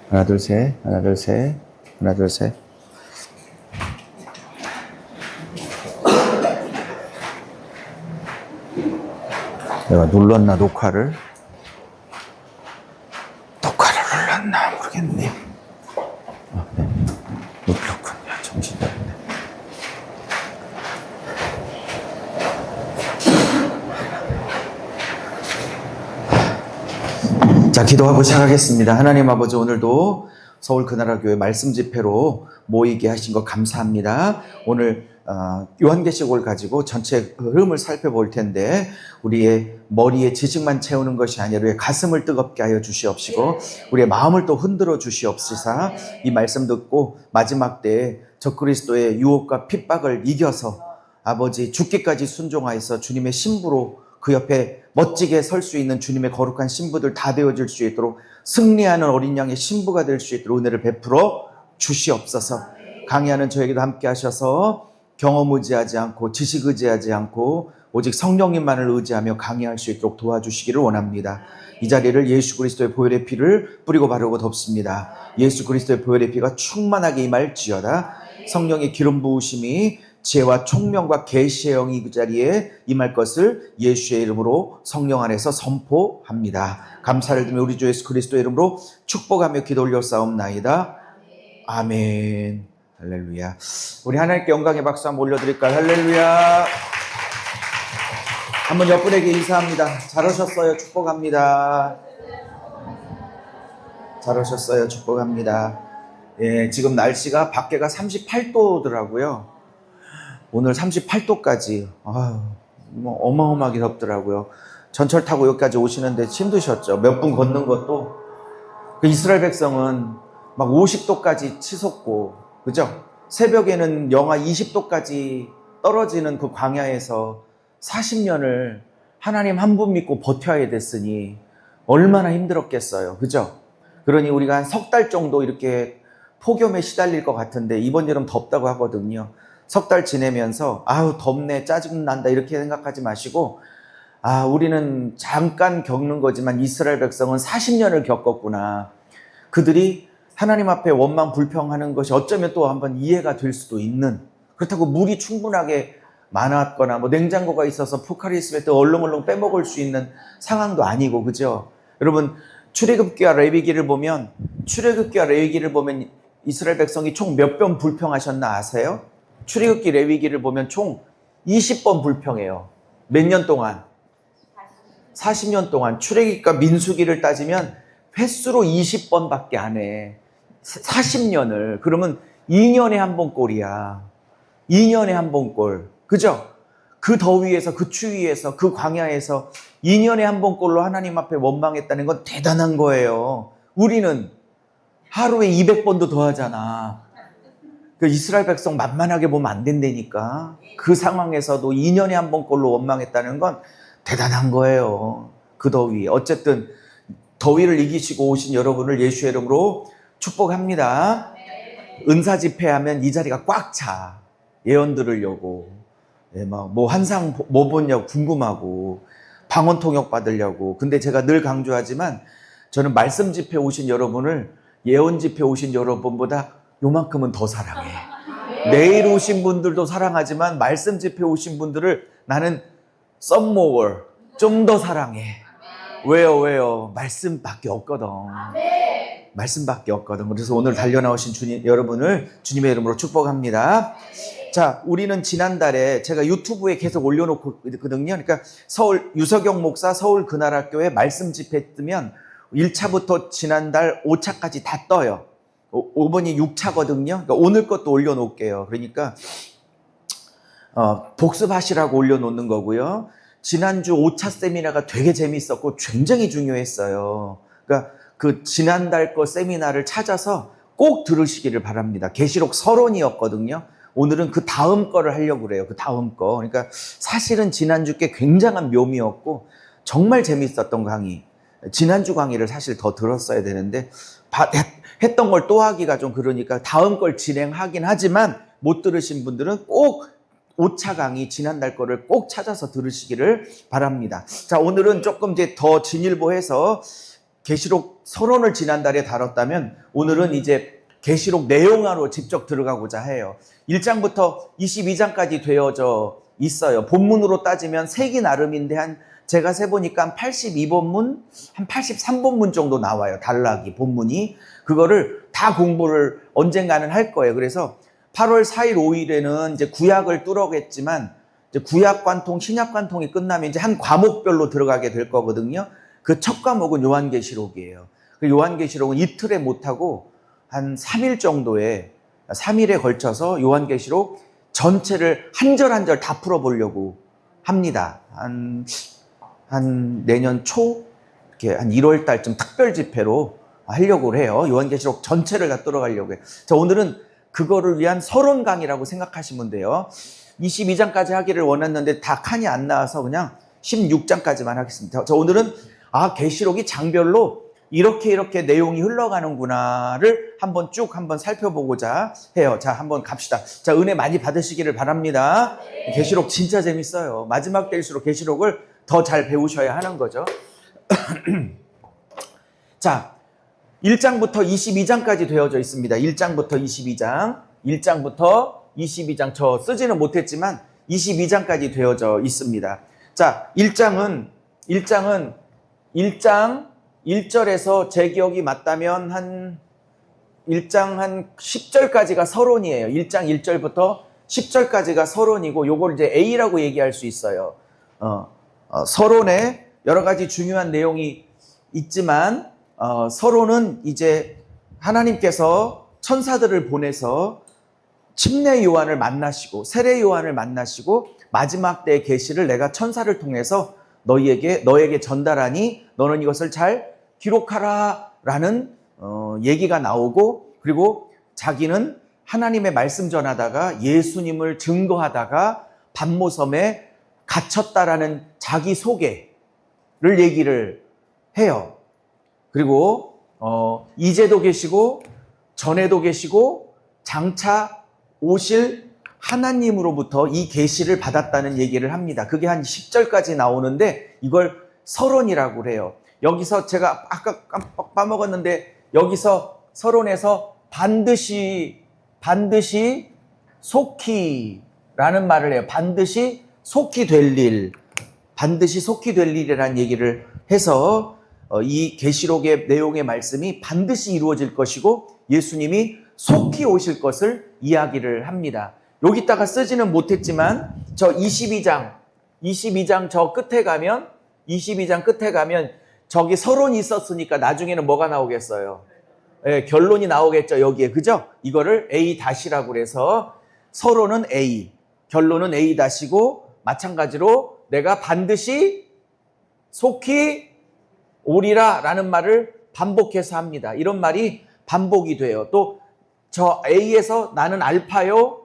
하나, 둘, 셋. 하나, 둘, 셋. 하나, 둘, 셋. 내가 눌렀나, 녹화를? 녹화를 눌렀나, 모르겠네. 네. 그렇군요. 정신이 없네. 자, 기도하고 시작하겠습니다. 하나님 아버지, 오늘도 서울 그나라교회 말씀 집회로 모이게 하신 것 감사합니다. 오늘 요한계시록을 가지고 전체 흐름을 살펴볼 텐데, 우리의 머리에 지식만 채우는 것이 아니라 우리의 가슴을 뜨겁게 하여 주시옵시고 우리의 마음을 또 흔들어 주시옵시사 이 말씀 듣고 마지막 때에 적그리스도의 유혹과 핍박을 이겨서 아버지 죽기까지 순종하여서 주님의 신부로 그 옆에 멋지게 설 수 있는 주님의 거룩한 신부들 다 되어질 수 있도록 승리하는 어린 양의 신부가 될 수 있도록 은혜를 베풀어 주시옵소서. 강의하는 저에게도 함께 하셔서 경험 의지하지 않고 지식 의지하지 않고 오직 성령님만을 의지하며 강의할 수 있도록 도와주시기를 원합니다. 이 자리를 예수 그리스도의 보혈의 피를 뿌리고 바르고 덮습니다. 예수 그리스도의 보혈의 피가 충만하게 임할지어다. 성령의 기름 부으심이 지혜와 총명과 계시의 영이 그 자리에 임할 것을 예수의 이름으로 성령 안에서 선포합니다. 감사를 드리며 우리 주 예수 그리스도의 이름으로 축복하며 기도 올려싸움나이다. 아멘. 할렐루야. 우리 하나님께 영광의 박수 한번 올려드릴까요? 할렐루야. 한번 옆분에게 인사합니다. 잘 오셨어요. 축복합니다. 잘 오셨어요. 축복합니다. 예, 지금 날씨가 밖에가 38도더라고요. 오늘 38도까지 뭐 어마어마하게 덥더라고요. 전철 타고 여기까지 오시는데 힘드셨죠. 몇 분 걷는 것도. 그 이스라엘 백성은 막 50도까지 치솟고, 그죠? 새벽에는 영하 20도까지 떨어지는 그 광야에서 40년을 하나님 한 분 믿고 버텨야 됐으니 얼마나 힘들었겠어요. 그죠? 그러니 우리가 한 석 달 정도 이렇게 폭염에 시달릴 것 같은데, 이번 여름 덥다고 하거든요. 석 달 지내면서 아우 덥네, 짜증난다 이렇게 생각하지 마시고, 우리는 잠깐 겪는 거지만 이스라엘 백성은 40년을 겪었구나. 그들이 하나님 앞에 원망 불평하는 것이 어쩌면 또 한번 이해가 될 수도 있는, 그렇다고 물이 충분하게 많았거나 뭐 냉장고가 있어서 포카리 있을 때 얼렁얼렁 빼먹을 수 있는 상황도 아니고, 그죠? 여러분, 출애굽기와 레위기를 보면 이스라엘 백성이 총 몇 번 불평하셨나 아세요? 출애굽기 레위기를 보면 총 20번 불평해요. 몇 년 동안? 40년 동안. 출애굽기과 민수기를 따지면 횟수로 20번밖에 안 해. 40년을. 그러면 2년에 한 번 꼴이야. 2년에 한 번 꼴. 그죠? 그 더위에서, 그 추위에서, 그 광야에서 2년에 한 번 꼴로 하나님 앞에 원망했다는 건 대단한 거예요. 우리는 하루에 200번도 더 하잖아. 그 이스라엘 백성 만만하게 보면 안 된다니까. 그 상황에서도 2년에 한 번 꼴로 원망했다는 건 대단한 거예요. 그 더위. 어쨌든 더위를 이기시고 오신 여러분을 예수의 이름으로 축복합니다. 은사 집회하면 이 자리가 꽉 차. 예언 들으려고. 뭐 환상 뭐 보냐고 궁금하고, 방언 통역 받으려고. 근데 제가 늘 강조하지만 저는 말씀 집회 오신 여러분을 예언 집회 오신 여러분보다 요만큼은 더 사랑해. 내일 오신 분들도 사랑하지만 말씀 집회 오신 분들을 나는 some more, 좀 더 사랑해. 왜요? 말씀밖에 없거든. 말씀밖에 없거든. 그래서 오늘 달려나오신 여러분을 주님의 이름으로 축복합니다. 자, 우리는 지난달에 제가 유튜브에 계속 올려놓고 있거든요. 그러니까 서울 유석영 목사 서울 그나라교회 말씀 집회 뜨면 1차부터 지난달 5차까지 다 떠요. 5번이 6차거든요. 그러니까 오늘 것도 올려놓을게요. 그러니까 복습하시라고 올려놓는 거고요. 지난주 5차 세미나가 되게 재밌었고 굉장히 중요했어요. 그러니까 그 지난달 거 세미나를 찾아서 꼭 들으시기를 바랍니다. 계시록 서론이었거든요. 오늘은 그 다음 거를 하려고 그래요. 그 다음 거. 그러니까 사실은 지난주 게 굉장한 묘미였고 정말 재밌었던 강의. 지난주 강의를 사실 더 들었어야 되는데 했던 걸 또 하기가 좀 그러니까 다음 걸 진행하긴 하지만 못 들으신 분들은 꼭 5차 강의 지난달 거를 꼭 찾아서 들으시기를 바랍니다. 자, 오늘은 조금 이제 더 진일보해서 계시록 서론을 지난달에 다뤘다면 오늘은 이제 계시록 내용화로 직접 들어가고자 해요. 1장부터 22장까지 되어져 있어요. 본문으로 따지면 세기 나름인데 제가 세보니까 한 82본문, 한 83본문 정도 나와요. 단락이, 본문이. 그거를 다 공부를 언젠가는 할 거예요. 그래서 8월 4일, 5일에는 이제 구약을 뚫어겠지만, 이제 구약 관통, 신약 관통이 끝나면 이제 한 과목별로 들어가게 될 거거든요. 그 첫 과목은 요한계시록이에요. 그 요한계시록은 이틀에 못하고 한 3일 정도에, 3일에 걸쳐서 요한계시록 전체를 한 절 한 절 다 풀어보려고 합니다. 한 내년 초, 이렇게 한 1월 달쯤 특별 집회로 하려고 해요. 요한계시록 전체를 다 뚫어가려고 해요. 자, 오늘은 그거를 위한 서론 강의라고 생각하시면 돼요. 22장까지 하기를 원했는데 다 칸이 안 나와서 그냥 16장까지만 하겠습니다. 자, 오늘은 계시록이 장별로 이렇게 내용이 흘러가는구나를 한번 살펴보고자 해요. 자, 한번 갑시다. 자, 은혜 많이 받으시기를 바랍니다. 계시록 진짜 재밌어요. 마지막 때일수록 계시록을 더 잘 배우셔야 하는 거죠. 자, 1장부터 22장까지 되어져 있습니다. 1장부터 22장. 1장부터 22장. 저 쓰지는 못했지만 22장까지 되어져 있습니다. 자, 1장 1절에서 제 기억이 맞다면 1장 한 10절까지가 서론이에요. 1장 1절부터 10절까지가 서론이고 요걸 이제 A라고 얘기할 수 있어요. 서론에 여러 가지 중요한 내용이 있지만 서론은 이제 하나님께서 천사들을 보내서 침례 요한을 만나시고 세례 요한을 만나시고 마지막 때의 계시를 내가 천사를 통해서 너에게 전달하니 너는 이것을 잘 기록하라 라는 얘기가 나오고, 그리고 자기는 하나님의 말씀 전하다가 예수님을 증거하다가 반모섬에 갇혔다라는 자기 소개를 얘기를 해요. 그리고 이제도 계시고 전에도 계시고 장차 오실 하나님으로부터 이 계시를 받았다는 얘기를 합니다. 그게 한 10절까지 나오는데 이걸 서론이라고 그래요. 여기서 제가 아까 깜빡 빠먹었는데 여기서 서론에서 반드시 속히라는 말을 해요. 반드시 속히 될 일이라는 얘기를 해서 이 계시록의 내용의 말씀이 반드시 이루어질 것이고 예수님이 속히 오실 것을 이야기를 합니다. 여기다가 쓰지는 못했지만 저 22장 저 끝에 가면 22장 끝에 가면 저기 서론이 있었으니까 나중에는 뭐가 나오겠어요? 네, 결론이 나오겠죠, 여기에. 그죠? 이거를 A-라고 그래서 서론은 A, 결론은 A-고 마찬가지로 내가 반드시 속히 오리라 라는 말을 반복해서 합니다. 이런 말이 반복이 돼요. 또 저 A에서 나는 알파요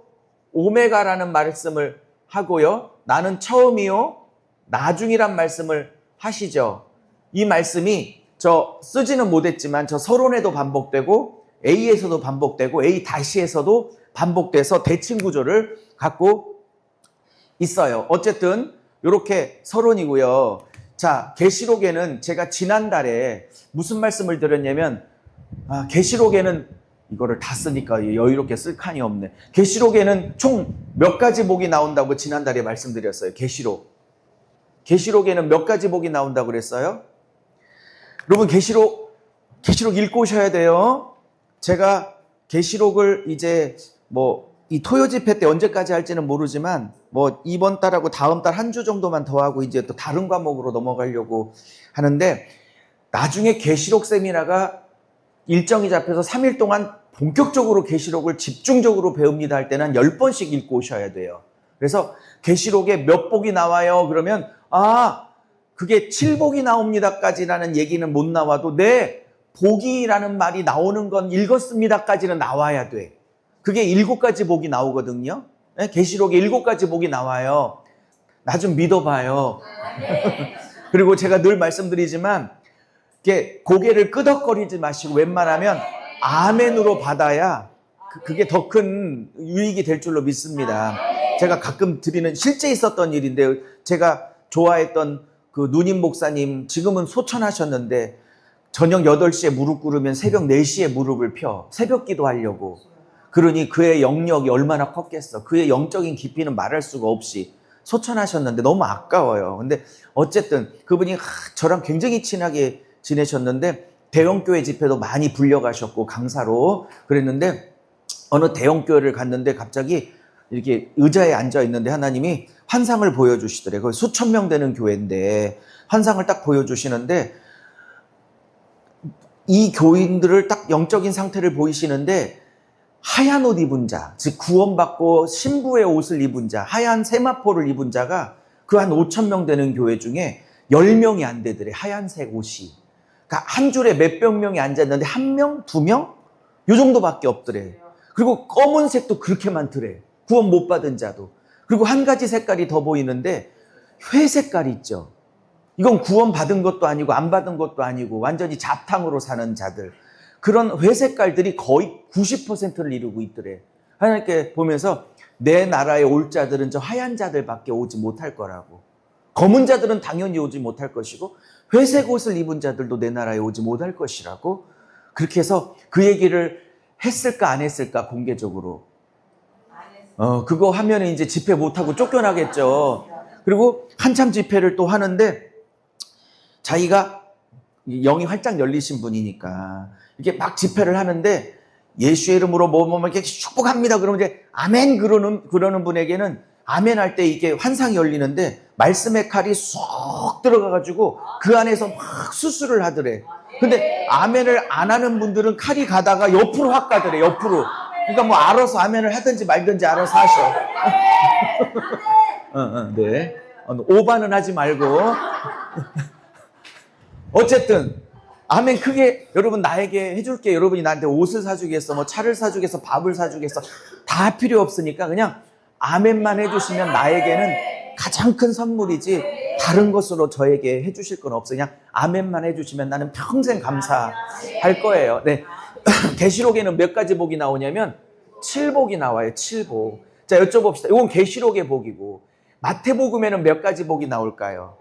오메가라는 말씀을 하고요. 나는 처음이요 나중이란 말씀을 하시죠. 이 말씀이 저 쓰지는 못했지만 저 서론에도 반복되고 A에서도 반복되고 A-에서도 반복돼서 대칭 구조를 갖고 있어요. 어쨌든 이렇게 서론이고요. 자, 계시록에는 제가 지난달에 무슨 말씀을 드렸냐면 계시록에는 이거를 다 쓰니까 여유롭게 쓸 칸이 없네. 계시록에는 총 몇 가지 복이 나온다고 지난달에 말씀드렸어요. 계시록에는 몇 가지 복이 나온다고 그랬어요? 여러분 계시록 읽고 오셔야 돼요. 제가 계시록을 이제 이 토요 집회 때 언제까지 할지는 모르지만 이번 달하고 다음 달 한 주 정도만 더 하고 이제 또 다른 과목으로 넘어가려고 하는데, 나중에 계시록 세미나가 일정이 잡혀서 3일 동안 본격적으로 계시록을 집중적으로 배웁니다 할 때는 10번씩 읽고 오셔야 돼요. 그래서 계시록에 몇 복이 나와요? 그러면 그게 7복이 나옵니다까지라는 얘기는 못 나와도 네, 복이라는 말이 나오는 건 읽었습니다까지는 나와야 돼. 그게 7가지 복이 나오거든요. 계시록에 7가지 복이 나와요. 나 좀 믿어봐요. 그리고 제가 늘 말씀드리지만 이렇게 고개를 끄덕거리지 마시고 웬만하면 아멘으로 받아야 그게 더 큰 유익이 될 줄로 믿습니다. 제가 가끔 드리는 실제 있었던 일인데, 제가 좋아했던 그 누님 목사님 지금은 소천하셨는데 저녁 8시에 무릎 꿇으면 새벽 4시에 무릎을 펴. 새벽 기도하려고. 그러니 그의 영역이 얼마나 컸겠어. 그의 영적인 깊이는 말할 수가 없이 소천하셨는데 너무 아까워요. 근데 어쨌든 그분이 저랑 굉장히 친하게 지내셨는데 대형교회 집회도 많이 불려가셨고 강사로 그랬는데 어느 대형교회를 갔는데 갑자기 이렇게 의자에 앉아 있는데 하나님이 환상을 보여주시더래요. 거기 수천 명 되는 교회인데 환상을 딱 보여주시는데 이 교인들을 딱 영적인 상태를 보이시는데 하얀 옷 입은 자, 즉 구원받고 신부의 옷을 입은 자, 하얀 세마포를 입은 자가 그 한 5천 명 되는 교회 중에 10명이 안 되더래. 하얀색 옷이. 그러니까 한 줄에 몇백 명이 앉았는데 한 명, 두 명? 요 정도밖에 없더래. 그리고 검은색도 그렇게 많더래. 구원 못 받은 자도. 그리고 한 가지 색깔이 더 보이는데 회 색깔이 있죠. 이건 구원 받은 것도 아니고 안 받은 것도 아니고 완전히 잡탕으로 사는 자들. 그런 회 색깔들이 거의 90%를 이루고 있더래. 하나님께 보면서 내 나라에 올 자들은 저 하얀 자들밖에 오지 못할 거라고. 검은 자들은 당연히 오지 못할 것이고 회색 옷을 입은 자들도 내 나라에 오지 못할 것이라고. 그렇게 해서 그 얘기를 했을까 안 했을까 공개적으로. 그거 하면 이제 집회 못하고 쫓겨나겠죠. 그리고 한참 집회를 또 하는데 자기가 영이 활짝 열리신 분이니까 이렇게 막 집회를 하는데 예수의 이름으로 뭐 이렇게 축복합니다. 그러면 이제 아멘 그러는 분에게는 아멘 할 때 이게 환상이 열리는데 말씀의 칼이 쏙 들어가가지고 그 안에서 막 수술을 하더래. 근데 아멘을 안 하는 분들은 칼이 가다가 옆으로 확 가더래. 옆으로. 그러니까 뭐 알아서 아멘을 하든지 말든지 알아서 하셔. 네. 오바는 하지 말고. 어쨌든 아멘 크게 여러분 나에게 해줄게. 여러분이 나한테 옷을 사주겠어, 뭐 차를 사주겠어, 밥을 사주겠어, 다 필요 없으니까 그냥 아멘만 해주시면 나에게는 가장 큰 선물이지 다른 것으로 저에게 해주실 건 없어요. 그냥 아멘만 해주시면 나는 평생 감사할 거예요. 네. 계시록에는 몇 가지 복이 나오냐면 7복이 나와요. 7복. 자, 여쭤봅시다. 이건 계시록의 복이고 마태복음에는 몇 가지 복이 나올까요?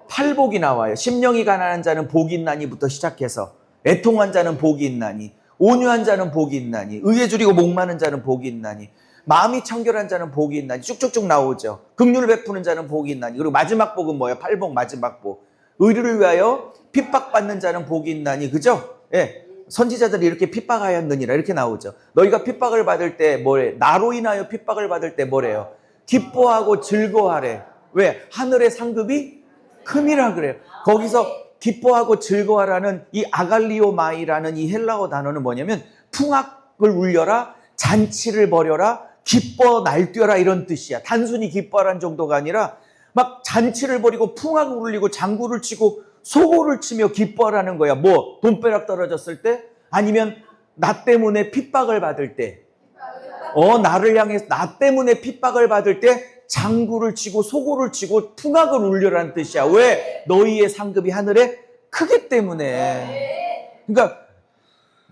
8복이 나와요. 심령이 가난한 자는 복이 있나니부터 시작해서 애통한 자는 복이 있나니, 온유한 자는 복이 있나니, 의에 줄이고 목마른 자는 복이 있나니, 마음이 청결한 자는 복이 있나니, 쭉쭉쭉 나오죠. 긍휼을 베푸는 자는 복이 있나니. 그리고 마지막 복은 뭐예요? 8복 마지막 복. 의를 위하여 핍박받는 자는 복이 있나니. 그죠? 예. 선지자들이 이렇게 핍박하였느니라 이렇게 나오죠. 너희가 핍박을 받을 때 뭐래? 나로 인하여 핍박을 받을 때 뭐래요? 기뻐하고 즐거워하래. 왜? 하늘의 상급이 큼이라 그래요. 거기서 기뻐하고 즐거워하라는 이 아갈리오마이라는 이 헬라어 단어는 뭐냐면 풍악을 울려라, 잔치를 벌여라, 기뻐 날뛰어라 이런 뜻이야. 단순히 기뻐하라는 정도가 아니라 막 잔치를 벌이고 풍악을 울리고 장구를 치고 소고를 치며 기뻐하라는 거야. 뭐 돈벼락 떨어졌을 때 아니면 나 때문에 핍박을 받을 때 나를 향해서 나 때문에 핍박을 받을 때 장구를 치고 소고를 치고 풍악을 울려라는 뜻이야. 왜? 너희의 상급이 하늘에 크기 때문에. 그러니까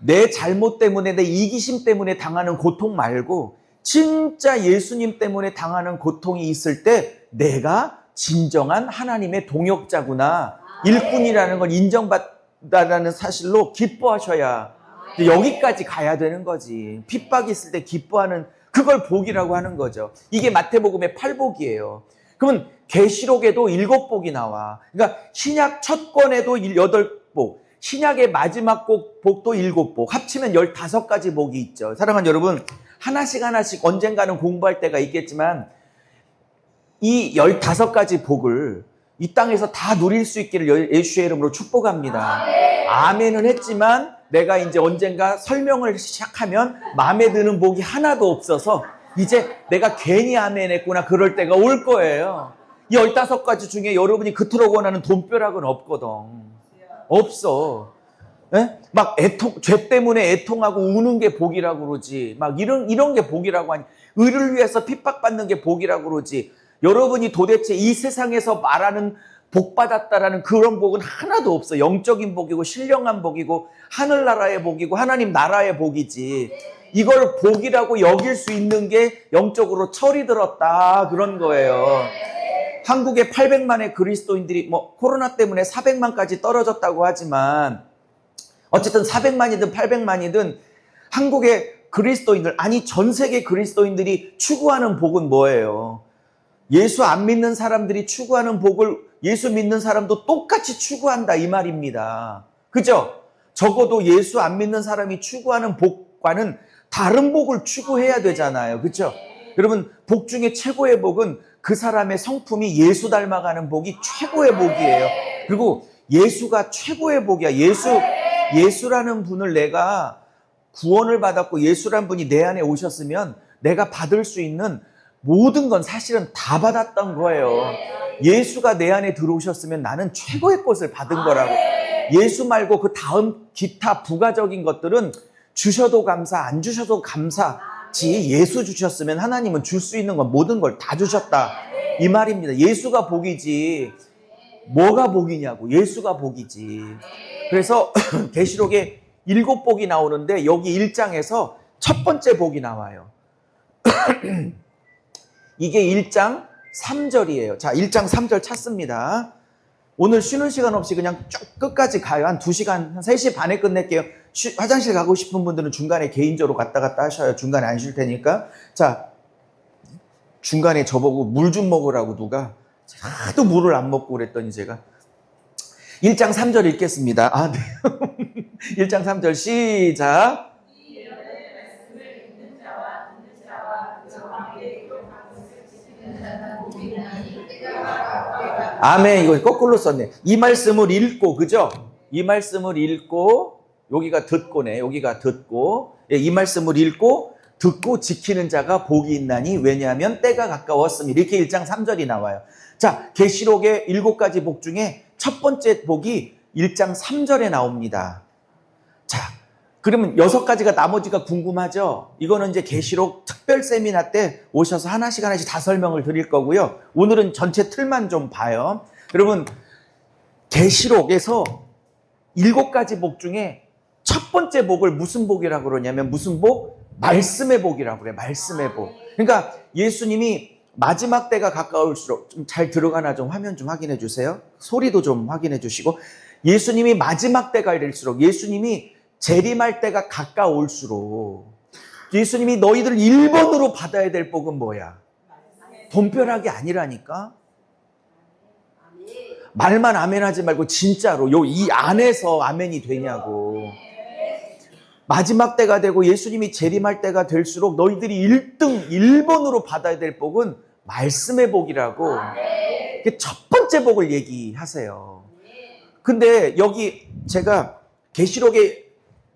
내 잘못 때문에 내 이기심 때문에 당하는 고통 말고 진짜 예수님 때문에 당하는 고통이 있을 때 내가 진정한 하나님의 동역자구나, 일꾼이라는 걸 인정받다라는 사실로 기뻐하셔야 여기까지 가야 되는 거지. 핍박이 있을 때 기뻐하는 그걸 복이라고 하는 거죠. 이게 마태복음의 8복이에요. 그러면 계시록에도 7복이 나와. 그러니까 신약 첫 권에도 8복, 신약의 마지막 복도 7복, 합치면 15가지 복이 있죠. 사랑하는 여러분, 하나씩 언젠가는 공부할 때가 있겠지만 이 15가지 복을 이 땅에서 다 누릴 수 있기를 예수의 이름으로 축복합니다. 아멘은 했지만 내가 이제 언젠가 설명을 시작하면 마음에 드는 복이 하나도 없어서 이제 내가 괜히 아멘 했구나 그럴 때가 올 거예요. 이 15가지 중에 여러분이 그토록 원하는 돈벼락은 없거든. 없어. 에? 막 죄 때문에 애통하고 우는 게 복이라고 그러지. 막 이런 게 복이라고 하니. 의를 위해서 핍박받는 게 복이라고 그러지. 여러분이 도대체 이 세상에서 말하는 복 받았다라는 그런 복은 하나도 없어. 영적인 복이고 신령한 복이고 하늘나라의 복이고 하나님 나라의 복이지. 이걸 복이라고 여길 수 있는 게 영적으로 철이 들었다 그런 거예요. 한국에 800만의 그리스도인들이 뭐 코로나 때문에 400만까지 떨어졌다고 하지만 어쨌든 400만이든 800만이든 한국의 그리스도인들, 아니 전 세계 그리스도인들이 추구하는 복은 뭐예요? 예수 안 믿는 사람들이 추구하는 복을 예수 믿는 사람도 똑같이 추구한다 이 말입니다. 그죠? 적어도 예수 안 믿는 사람이 추구하는 복과는 다른 복을 추구해야 되잖아요. 그죠? 여러분, 복 중에 최고의 복은 그 사람의 성품이 예수 닮아가는 복이 최고의 복이에요. 그리고 예수가 최고의 복이야. 예수라는 분을 내가 구원을 받았고 예수라는 분이 내 안에 오셨으면 내가 받을 수 있는 모든 건 사실은 다 받았던 거예요. 예수가 내 안에 들어오셨으면 나는 최고의 것을 받은 거라고. 예수 말고 그 다음 기타 부가적인 것들은 주셔도 감사, 안 주셔도 감사지, 예수 주셨으면 하나님은 줄 수 있는 건 모든 걸 다 주셨다 이 말입니다. 예수가 복이지 뭐가 복이냐고. 예수가 복이지. 그래서 계시록에 7복이 나오는데 여기 1장에서 첫 번째 복이 나와요. 이게 1장 3절이에요. 자, 1장 3절 찾습니다. 오늘 쉬는 시간 없이 그냥 쭉 끝까지 가요. 한 2시간, 한 3시 반에 끝낼게요. 화장실 가고 싶은 분들은 중간에 개인적으로 갔다 갔다 하셔요. 중간에 안 쉴 테니까. 자, 중간에 저보고 물 좀 먹으라고 누가 하도 물을 안 먹고 그랬더니 제가 1장 3절 읽겠습니다. 아, 네. 1장 3절 시작. 아멘. 이거 거꾸로 썼네. 이 말씀을 읽고, 그죠? 이 말씀을 읽고, 여기가 듣고네. 여기가 듣고, 예, 이 말씀을 읽고 듣고 지키는 자가 복이 있나니 왜냐하면 때가 가까웠으니. 이렇게 1장 3절이 나와요. 자, 계시록의 7가지 복 중에 첫 번째 복이 1장 3절에 나옵니다. 자, 그러면 6가지가 나머지가 궁금하죠? 이거는 이제 계시록 특별 세미나 때 오셔서 하나씩 다 설명을 드릴 거고요. 오늘은 전체 틀만 좀 봐요. 여러분, 계시록에서 7가지 복 중에 첫 번째 복을 무슨 복이라고 그러냐면 무슨 복? 말씀의 복이라고 그래. 말씀의 복. 그러니까 예수님이 마지막 때가 가까울수록 좀 잘 들어가나 좀 화면 좀 확인해 주세요. 소리도 좀 확인해 주시고. 예수님이 마지막 때가 이럴수록, 예수님이 재림할 때가 가까울수록 예수님이 너희들 1번으로 받아야 될 복은 뭐야? 돈벼락이 아니라니까. 말만 아멘 하지 말고 진짜로 이 안에서 아멘이 되냐고. 마지막 때가 되고 예수님이 재림할 때가 될수록 너희들이 1번으로 받아야 될 복은 말씀의 복이라고. 첫 번째 복을 얘기하세요. 근데 여기 제가 계시록에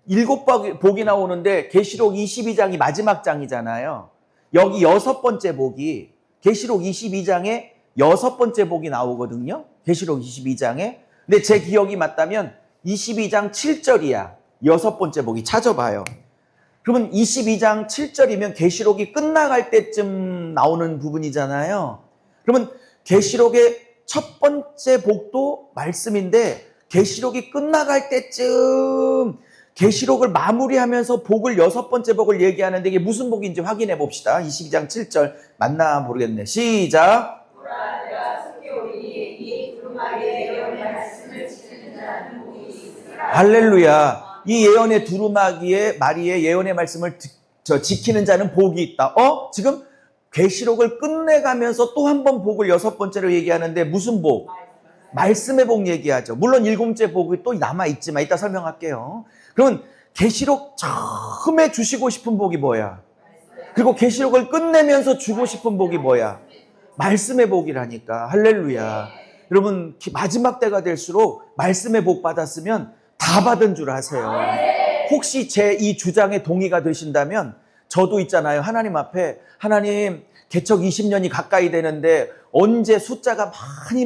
7복이 나오는데 계시록 22장이 마지막 장이잖아요. 여기 6번째 복이 계시록 22장에 6번째 복이 나오거든요. 계시록 22장에. 근데 제 기억이 맞다면 22장 7절이야. 6번째 복이. 찾아봐요. 그러면 22장 7절이면 계시록이 끝나갈 때쯤 나오는 부분이잖아요. 그러면 계시록의 첫 번째 복도 말씀인데 계시록이 끝나갈 때쯤 계시록을 마무리하면서 복을 6번째 복을 얘기하는데 이게 무슨 복인지 확인해 봅시다. 22장 7절 맞나 모르겠네. 시작. 할렐루야. 이 예언의 두루마기에 마리의 예언의 말씀을 지키는 자는 복이 있다. 지금 계시록을 끝내가면서 또 한 번 복을 6번째로 얘기하는데 무슨 복? 말씀의 복 얘기하죠. 물론 7번째 복이 또 남아있지만 이따 설명할게요. 그러면 계시록 처음에 주시고 싶은 복이 뭐야? 그리고 계시록을 끝내면서 주고 싶은 복이 뭐야? 말씀의 복이라니까. 할렐루야. 여러분, 마지막 때가 될수록 말씀의 복 받았으면 다 받은 줄 아세요. 혹시 제 이 주장에 동의가 되신다면 저도 있잖아요. 하나님 앞에 하나님 개척 20년이 가까이 되는데 언제 숫자가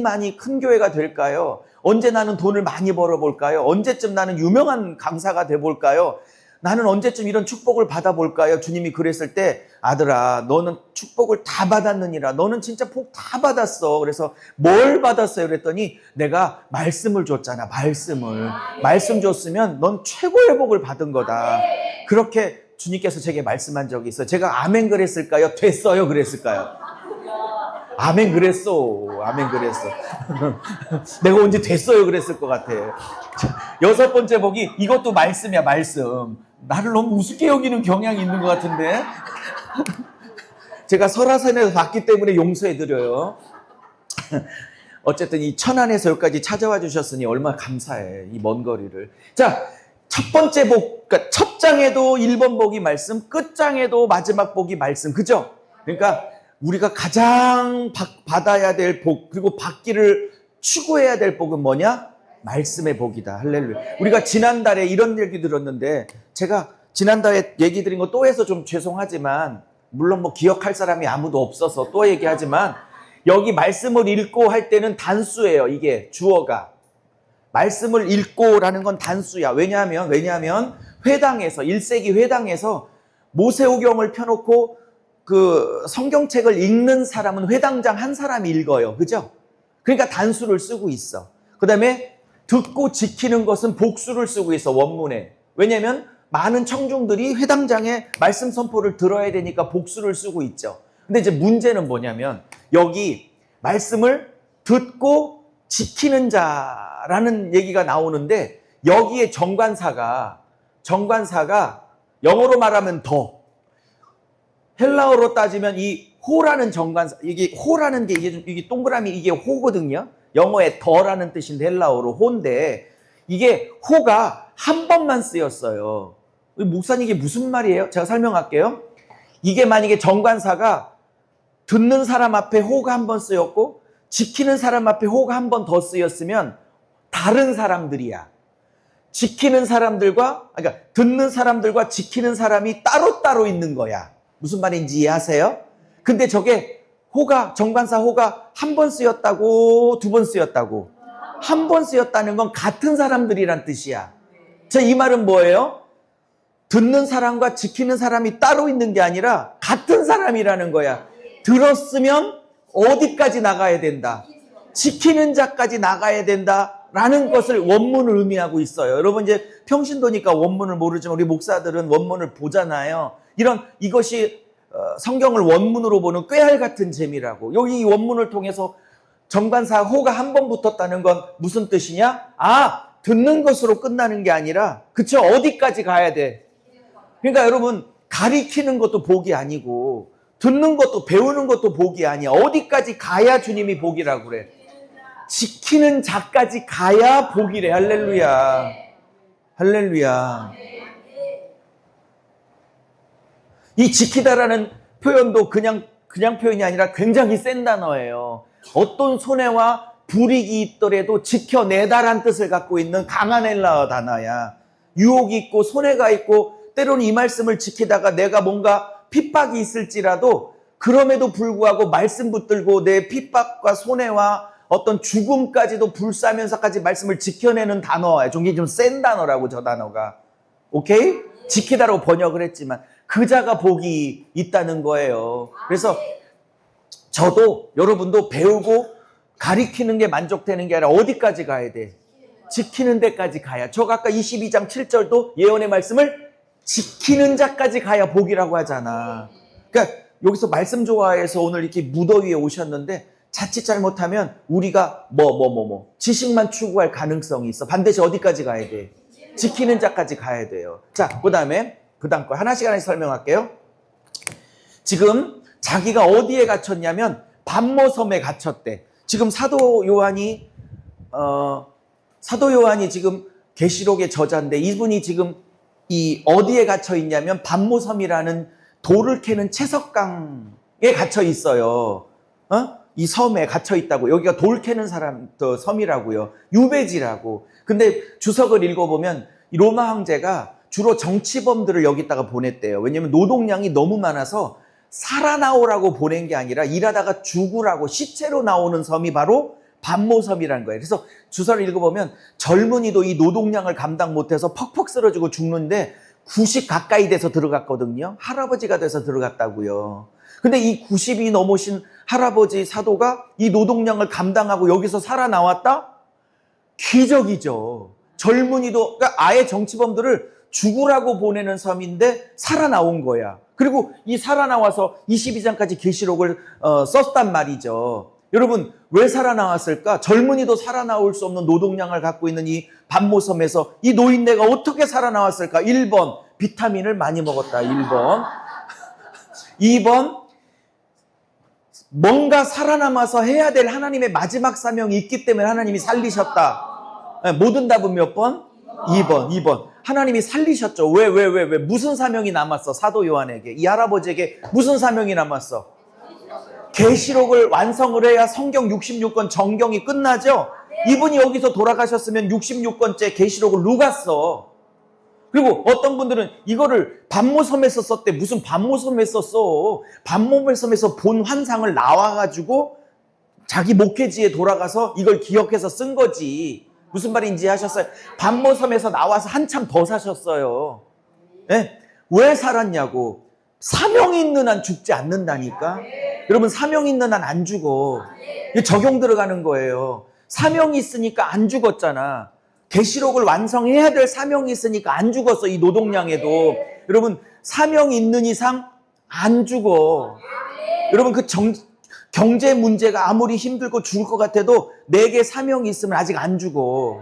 많이 큰 교회가 될까요? 언제 나는 돈을 많이 벌어볼까요? 언제쯤 나는 유명한 강사가 돼볼까요? 나는 언제쯤 이런 축복을 받아볼까요? 주님이 그랬을 때 아들아 너는 축복을 다 받았느니라. 너는 진짜 복 다 받았어. 그래서 뭘 받았어요? 그랬더니 내가 말씀을 줬잖아. 말씀 줬으면 넌 최고의 복을 받은 거다. 그렇게 주님께서 제게 말씀한 적이 있어요. 제가 아멘 그랬을까요? 됐어요 그랬을까요? 아멘 그랬어. 아멘 그랬어. 내가 언제 됐어요 그랬을 것 같아. 여섯 번째 복이 이것도 말씀이야, 말씀. 나를 너무 우습게 여기는 경향이 있는 것 같은데. 제가 설화산에서 봤기 때문에 용서해드려요. 어쨌든 이 천안에서 여기까지 찾아와 주셨으니 얼마나 감사해, 이 먼 거리를. 자, 첫 번째 복, 그러니까 첫 장에도 1번 복이 말씀, 끝장에도 마지막 복이 말씀, 그죠? 그러니까 우리가 가장 받아야 될 복, 그리고 받기를 추구해야 될 복은 뭐냐? 말씀의 복이다. 할렐루야. 우리가 지난달에 이런 얘기 들었는데, 제가 지난달에 얘기 드린 거 또 해서 좀 죄송하지만, 물론 뭐 기억할 사람이 아무도 없어서 또 얘기하지만, 여기 말씀을 읽고 할 때는 단수예요. 이게 주어가. 말씀을 읽고라는 건 단수야. 왜냐하면 회당에서 1세기 회당에서 모세오경을 펴놓고 그 성경책을 읽는 사람은 회당장 한 사람이 읽어요. 그죠? 그러니까 단수를 쓰고 있어. 그 다음에 듣고 지키는 것은 복수를 쓰고 있어, 원문에. 왜냐하면 많은 청중들이 회당장의 말씀 선포를 들어야 되니까 복수를 쓰고 있죠. 근데 이제 문제는 뭐냐면 여기 말씀을 듣고 지키는 자라는 얘기가 나오는데 여기에 정관사가 영어로 말하면 더, 헬라어로 따지면 이 호라는 정관사, 이게 호라는 게 이게 동그라미 이게 호거든요. 영어에 더라는 뜻인데 헬라어로 호인데 이게 호가 한 번만 쓰였어요. 목사님 이게 무슨 말이에요? 제가 설명할게요. 이게 만약에 정관사가 듣는 사람 앞에 호가 한 번 쓰였고 지키는 사람 앞에 호가 한 번 더 쓰였으면 다른 사람들이야. 지키는 사람들과, 그러니까 듣는 사람들과 지키는 사람이 따로따로 있는 거야. 무슨 말인지 이해하세요? 근데 저게 호가, 정관사 호가 한 번 쓰였다고, 두 번 쓰였다고. 한 번 쓰였다는 건 같은 사람들이란 뜻이야. 자, 이 말은 뭐예요? 듣는 사람과 지키는 사람이 따로 있는 게 아니라 같은 사람이라는 거야. 들었으면 어디까지 나가야 된다? 지키는 자까지 나가야 된다라는 것을 원문을 의미하고 있어요. 여러분 이제 평신도니까 원문을 모르지만 우리 목사들은 원문을 보잖아요. 이것이 성경을 원문으로 보는 꾀알 같은 재미라고. 여기 이 원문을 통해서 정관사 호가 한 번 붙었다는 건 무슨 뜻이냐? 아, 듣는 것으로 끝나는 게 아니라, 그쵸? 어디까지 가야 돼? 그러니까 여러분, 가리키는 것도 복이 아니고, 듣는 것도, 배우는 것도 복이 아니야. 어디까지 가야 주님이 복이라고 그래? 지키는 자까지 가야 복이래. 할렐루야. 할렐루야. 이 지키다라는 표현도 그냥 표현이 아니라 굉장히 센 단어예요. 어떤 손해와 불이익이 있더라도 지켜내다란 뜻을 갖고 있는 강한 헬라어 단어야. 유혹이 있고 손해가 있고 때로는 이 말씀을 지키다가 내가 뭔가 핍박이 있을지라도 그럼에도 불구하고 말씀 붙들고 내 핍박과 손해와 어떤 죽음까지도 불사하면서까지 말씀을 지켜내는 단어예요. 좀 센 단어라고, 저 단어가. 오케이? 지키다라고 번역을 했지만 그자가 복이 있다는 거예요. 그래서 저도 여러분도 배우고 가리키는 게 만족되는 게 아니라 어디까지 가야 돼? 지키는 데까지 가야. 저 아까 22장 7절도 예언의 말씀을 지키는 자까지 가야 복이라고 하잖아. 그러니까 여기서 말씀 좋아해서 오늘 이렇게 무더위에 오셨는데 자칫 잘못하면 우리가 지식만 추구할 가능성이 있어. 반드시 어디까지 가야 돼? 지키는 자까지 가야 돼요. 자, 그 다음에 그 다음 거 하나씩 설명할게요. 지금 자기가 어디에 갇혔냐면 반모섬에 갇혔대. 지금 사도 요한이 지금 계시록의 저자인데 이분이 지금 이 어디에 갇혀 있냐면 반모섬이라는 돌을 캐는 채석강에 갇혀 있어요. 이 섬에 갇혀 있다고. 여기가 돌 캐는 사람 섬이라고요. 유배지라고. 근데 주석을 읽어보면 이 로마 황제가 주로 정치범들을 여기다가 보냈대요. 왜냐면 노동량이 너무 많아서 살아나오라고 보낸 게 아니라 일하다가 죽으라고 시체로 나오는 섬이 바로 반모섬이라는 거예요. 그래서 주서를 읽어보면 젊은이도 이 노동량을 감당 못해서 퍽퍽 쓰러지고 죽는데 90 가까이 돼서 들어갔거든요. 할아버지가 돼서 들어갔다고요. 근데 이 90이 넘으신 할아버지 사도가 이 노동량을 감당하고 여기서 살아나왔다? 기적이죠. 젊은이도, 그러니까 아예 정치범들을 죽으라고 보내는 섬인데 살아나온 거야. 그리고 이 살아나와서 22장까지 계시록을 썼단 말이죠. 여러분, 왜 살아나왔을까? 젊은이도 살아나올 수 없는 노동량을 갖고 있는 이 반모섬에서 이 노인네가 어떻게 살아나왔을까? 1번, 비타민을 많이 먹었다. 1번. 2번, 뭔가 살아남아서 해야 될 하나님의 마지막 사명이 있기 때문에 하나님이 살리셨다. 모든 답은 몇 번? 2번. 하나님이 살리셨죠. 왜? 무슨 사명이 남았어? 사도 요한에게, 이 할아버지에게 무슨 사명이 남았어? 계시록을 완성을 해야 성경 66권 정경이 끝나죠. 이분이 여기서 돌아가셨으면 66권째 계시록을 누가 써? 그리고 어떤 분들은 이거를 반모섬에서 썼대. 무슨 반모섬에서 써? 반모섬에서 본 환상을 나와가지고 자기 목회지에 돌아가서 이걸 기억해서 쓴 거지. 무슨 말인지 하셨어요? 반모섬에서 나와서 한참 더 사셨어요. 네? 왜 살았냐고. 사명이 있는 한 죽지 않는다니까. 여러분, 사명이 있는 한 안 죽어. 적용 들어가는 거예요. 사명이 있으니까 안 죽었잖아. 계시록을 완성해야 될 사명이 있으니까 안 죽었어. 이 노동량에도. 여러분, 사명이 있는 이상 안 죽어. 여러분, 그 경제 문제가 아무리 힘들고 죽을 것 같아도 내게 사명이 있으면 아직 안 죽어.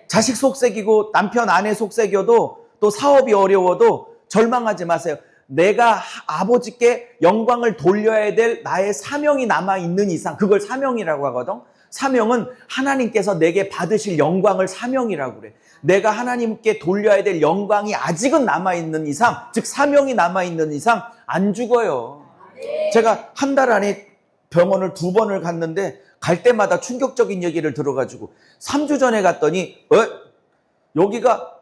자식 속색이고 남편 아내 속색여도 또 사업이 어려워도 절망하지 마세요. 내가 아버지께 영광을 돌려야 될 나의 사명이 남아있는 이상, 그걸 사명이라고 하거든. 사명은 하나님께서 내게 받으실 영광을 사명이라고 그래. 내가 하나님께 돌려야 될 영광이 아직은 남아있는 이상, 즉 사명이 남아있는 이상 안 죽어요. 제가 한 달 안에 병원을 2번을 갔는데 갈 때마다 충격적인 얘기를 들어가지고 3주 전에 갔더니 여기가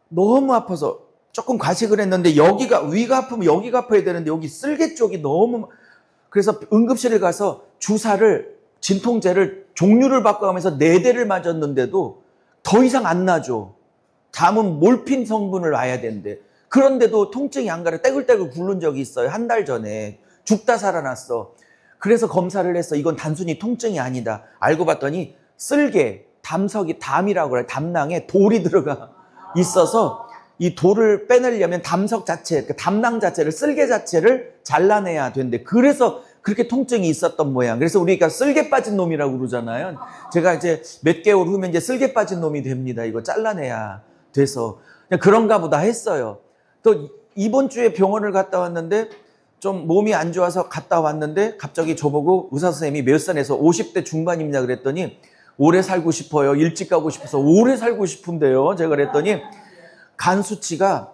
너무 아파서 조금 과식을 했는데 여기가 위가 아프면 여기가 아파야 되는데 여기 쓸개 쪽이 너무, 그래서 응급실에 가서 주사를, 진통제를 종류를 바꿔가면서 4대를 맞았는데도 더 이상 안 나죠. 다음은 몰핀 성분을 놔야 되는데 그런데도 통증이 안 가려. 떼굴떼굴 굴른 적이 있어요. 한 달 전에. 죽다 살아났어. 그래서 검사를 했어. 이건 단순히 통증이 아니다. 알고 봤더니 쓸개, 담석이, 담이라고 그래. 담낭에 돌이 들어가 있어서 이 돌을 빼내려면 담석 자체, 그 담낭 자체를, 쓸개 자체를 잘라내야 된대. 그래서 그렇게 통증이 있었던 모양. 그래서 우리가 쓸개 빠진 놈이라고 그러잖아요. 제가 이제 몇 개월 후면 이제 쓸개 빠진 놈이 됩니다. 이거 잘라내야 돼서. 그냥 그런가 보다 했어요. 또 이번 주에 병원을 갔다 왔는데 좀 몸이 안 좋아서 갔다 왔는데 갑자기 저보고 의사 선생님이 몇 살에서 50대 중반입니다 그랬더니 오래 살고 싶어요. 일찍 가고 싶어서 오래 살고 싶은데요. 제가 그랬더니 간 수치가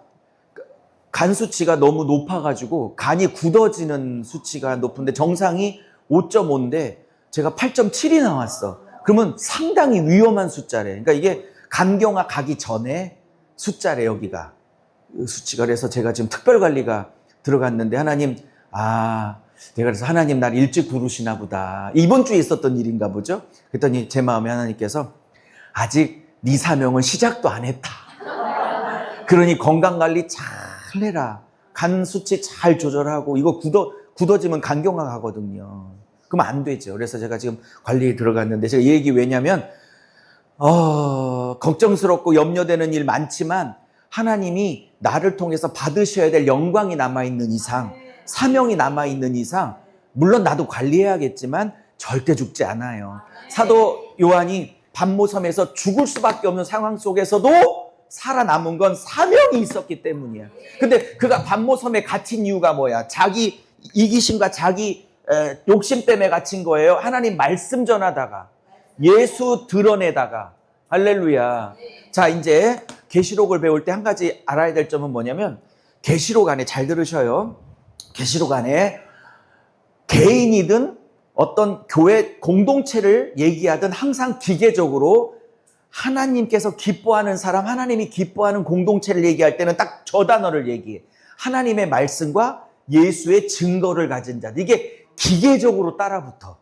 너무 높아가지고 간이 굳어지는 수치가 높은데 정상이 5.5인데 제가 8.7이 나왔어. 그러면 상당히 위험한 숫자래. 그러니까 이게 간경화 가기 전에 숫자래 여기가. 수치가. 그래서 제가 지금 특별관리가 들어갔는데 하나님, 내가 그래서 하나님 날 일찍 부르시나 보다. 이번 주에 있었던 일인가 보죠. 그랬더니 제 마음에 하나님께서 아직 네 사명은 시작도 안 했다. 그러니 건강관리 잘 해라. 간 수치 잘 조절하고 이거 굳어지면 간경화 가거든요. 그러면 안 되죠. 그래서 제가 지금 관리에 들어갔는데 제가 이 얘기 왜냐면 걱정스럽고 염려되는 일 많지만 하나님이 나를 통해서 받으셔야 될 영광이 남아있는 이상, 사명이 남아있는 이상, 물론 나도 관리해야겠지만 절대 죽지 않아요. 사도 요한이 반모섬에서 죽을 수밖에 없는 상황 속에서도 살아남은 건 사명이 있었기 때문이야. 근데 그가 반모섬에 갇힌 이유가 뭐야? 자기 이기심과 자기 욕심 때문에 갇힌 거예요. 하나님 말씀 전하다가, 예수 드러내다가. 할렐루야. 자, 이제 계시록을 배울 때 한 가지 알아야 될 점은 뭐냐면 계시록 안에, 잘 들으셔요. 계시록 안에 개인이든 어떤 교회 공동체를 얘기하든 항상 기계적으로 하나님께서 기뻐하는 사람, 하나님이 기뻐하는 공동체를 얘기할 때는 딱 저 단어를 얘기해. 하나님의 말씀과 예수의 증거를 가진 자들. 이게 기계적으로 따라붙어.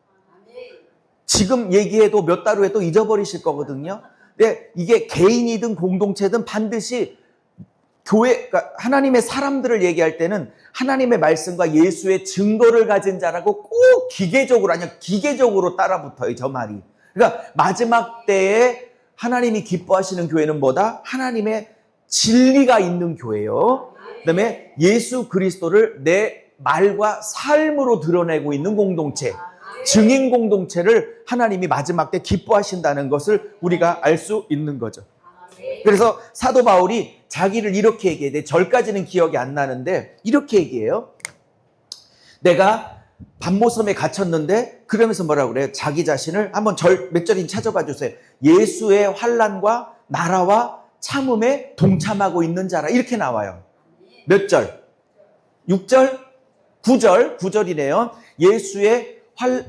지금 얘기해도 몇 달 후에 또 잊어버리실 거거든요. 근데 이게 개인이든 공동체든 반드시 그러니까 하나님의 사람들을 얘기할 때는 하나님의 말씀과 예수의 증거를 가진 자라고 꼭 기계적으로 따라붙어요, 저 말이. 그러니까 마지막 때에 하나님이 기뻐하시는 교회는 뭐다? 하나님의 진리가 있는 교회요. 그다음에 예수 그리스도를 내 말과 삶으로 드러내고 있는 공동체, 증인 공동체를 하나님이 마지막 때 기뻐하신다는 것을 우리가 알 수 있는 거죠. 그래서 사도 바울이 자기를 이렇게 얘기해. 내 절까지는 기억이 안 나는데 이렇게 얘기해요. 내가 반모섬에 갇혔는데 그러면서 뭐라고 그래요? 자기 자신을 한번 몇 절인지 찾아봐 주세요. 예수의 환난과 나라와 참음에 동참하고 있는 자라. 이렇게 나와요. 몇 절? 6절? 9절? 9절이네요. 예수의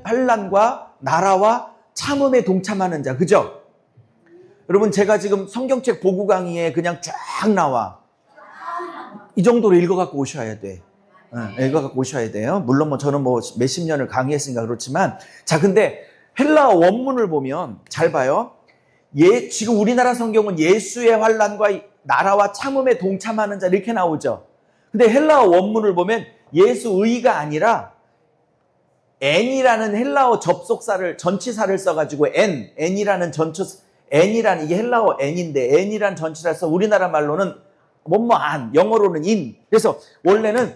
환난과 나라와 참음에 동참하는 자. 그죠? 여러분, 제가 지금 성경책 보고 강의에 그냥 쫙 나와. 이 정도로 읽어갖고 오셔야 돼. 읽어갖고 오셔야 돼요. 물론 뭐 저는 뭐 몇십 년을 강의했으니까 그렇지만. 자, 근데 헬라어 원문을 보면 잘 봐요. 지금 우리나라 성경은 예수의 환난과 나라와 참음에 동참하는 자 이렇게 나오죠. 근데 헬라어 원문을 보면 예수의가 아니라 N이라는 헬라어 접속사를, 전치사를 써가지고 N이라는 N이라는 이게 헬라어 N인데 N이라는 전치사를 써 우리나라 말로는 뭐뭐한, 영어로는 in. 그래서 원래는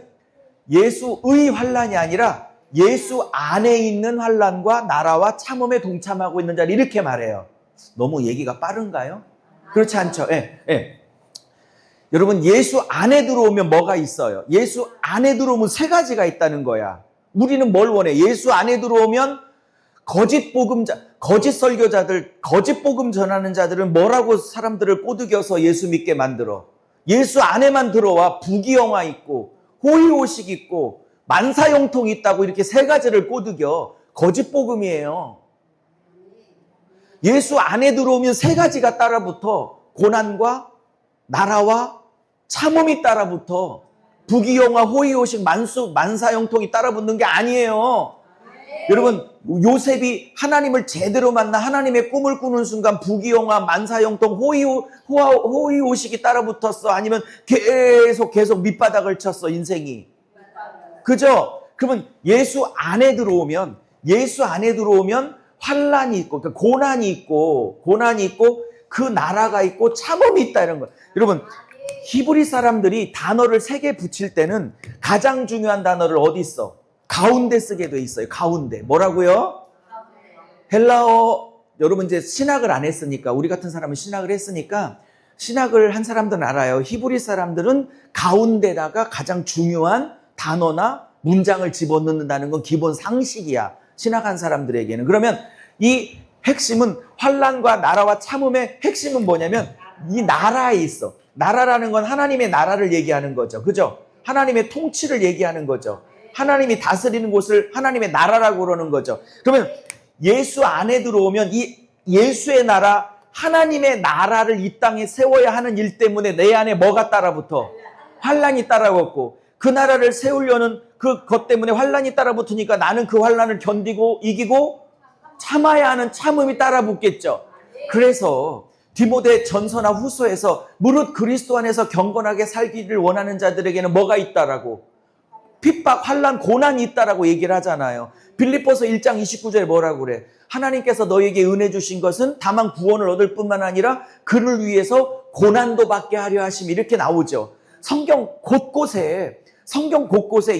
예수의 환난이 아니라 예수 안에 있는 환난과 나라와 참음에 동참하고 있는 자를 이렇게 말해요. 너무 얘기가 빠른가요? 그렇지 않죠? 예. 여러분, 예수 안에 들어오면 뭐가 있어요? 예수 안에 들어오면 세 가지가 있다는 거야. 우리는 뭘 원해? 예수 안에 들어오면 거짓 복음자, 거짓 설교자들, 거짓 복음 전하는 자들은 뭐라고 사람들을 꼬드겨서 예수 믿게 만들어? 예수 안에만 들어와 부귀영화 있고 호의호식 있고 만사형통 있다고 이렇게 세 가지를 꼬드겨. 거짓 복음이에요. 예수 안에 들어오면 세 가지가 따라붙어. 고난과 나라와 참음이 따라붙어. 부귀영화, 호의호식, 만사형통이 따라붙는 게 아니에요. 여러분, 요셉이 하나님을 제대로 만나 하나님의 꿈을 꾸는 순간 부귀영화, 만사형통, 호의호식이 따라붙었어? 아니면 계속 밑바닥을 쳤어, 인생이? 그죠? 그러면 예수 안에 들어오면 환난이 있고, 그러니까 고난이 있고 그 나라가 있고 참음이 있다 이런 거예요. 여러분, 히브리 사람들이 단어를 세 개 붙일 때는 가장 중요한 단어를 어디 써? 가운데 쓰게 돼 있어요. 가운데. 뭐라고요? 헬라어, 여러분 이제 신학을 안 했으니까, 우리 같은 사람은 신학을 했으니까 신학을 한 사람들은 알아요. 히브리 사람들은 가운데다가 가장 중요한 단어나 문장을 집어넣는다는 건 기본 상식이야. 신학한 사람들에게는. 그러면 이 핵심은 환난과 나라와 참음의 핵심은 뭐냐면 이 나라에 있어. 나라라는 건 하나님의 나라를 얘기하는 거죠. 그죠? 하나님의 통치를 얘기하는 거죠. 하나님이 다스리는 곳을 하나님의 나라라고 그러는 거죠. 그러면 예수 안에 들어오면 이 예수의 나라, 하나님의 나라를 이 땅에 세워야 하는 일 때문에 내 안에 뭐가 따라붙어? 환난이 따라붙고, 그 나라를 세우려는 그것 때문에 환난이 따라붙으니까 나는 그 환난을 견디고 이기고 참아야 하는 참음이 따라붙겠죠. 그래서 디모데 전서나 후서에서 무릇 그리스도 안에서 경건하게 살기를 원하는 자들에게는 뭐가 있다라고? 핍박, 환난, 고난이 있다라고 얘기를 하잖아요. 빌립보서 1장 29절에 뭐라고 그래? 하나님께서 너에게 은혜 주신 것은 다만 구원을 얻을 뿐만 아니라 그를 위해서 고난도 받게 하려 하심이 이렇게 나오죠. 성경 곳곳에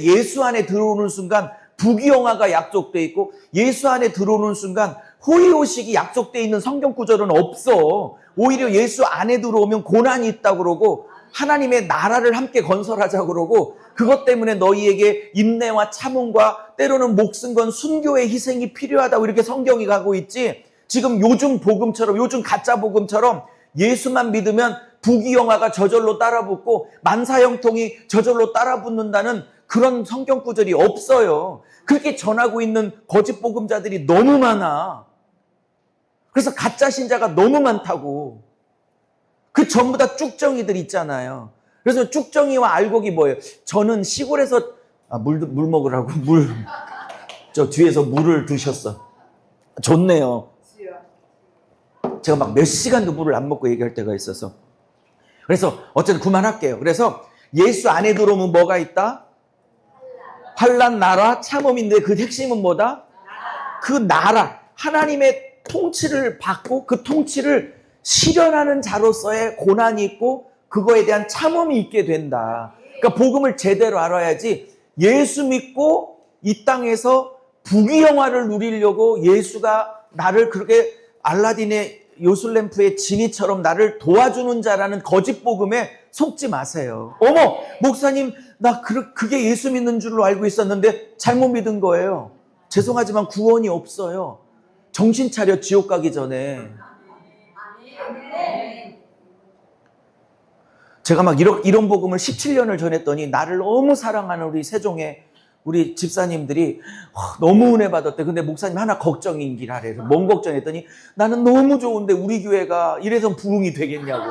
예수 안에 들어오는 순간 부귀영화가 약속돼 있고 예수 안에 들어오는 순간 호의호식이 약속돼 있는 성경 구절은 없어. 오히려 예수 안에 들어오면 고난이 있다고 그러고 하나님의 나라를 함께 건설하자고 그러고 그것 때문에 너희에게 인내와 참음과 때로는 목숨 건 순교의 희생이 필요하다고 이렇게 성경이 가고 있지. 지금 요즘 복음처럼, 요즘 가짜 복음처럼 예수만 믿으면 부귀영화가 저절로 따라붙고 만사형통이 저절로 따라붙는다는 그런 성경 구절이 없어요. 그렇게 전하고 있는 거짓 복음자들이 너무 많아. 그래서 가짜 신자가 너무 많다고. 그 전부 다 쭉정이들 있잖아요. 그래서 쭉정이와 알곡이 뭐예요? 저는 시골에서 물 먹으라고 저 뒤에서 물을 드셨어. 좋네요. 제가 막 몇 시간도 물을 안 먹고 얘기할 때가 있어서. 그래서 어쨌든 그만할게요. 그래서 예수 안에 들어오면 뭐가 있다? 환난, 나라, 참음인데 그 핵심은 뭐다? 그 나라, 하나님의 통치를 받고 그 통치를 실현하는 자로서의 고난이 있고 그거에 대한 참음이 있게 된다. 그러니까 복음을 제대로 알아야지 예수 믿고 이 땅에서 부귀영화를 누리려고 예수가 나를 그렇게 알라딘의 요술램프의 지니처럼 나를 도와주는 자라는 거짓 복음에 속지 마세요. 어머, 목사님, 나 그게 예수 믿는 줄로 알고 있었는데 잘못 믿은 거예요. 죄송하지만 구원이 없어요. 정신 차려, 지옥 가기 전에. 제가 막 이런 복음을 17년을 전했더니 나를 너무 사랑하는 우리 세종의 우리 집사님들이 너무 은혜 받았대. 근데 목사님 하나 걱정인 길 하래. 뭔 걱정했더니 나는 너무 좋은데 우리 교회가 이래서 부흥이 되겠냐고.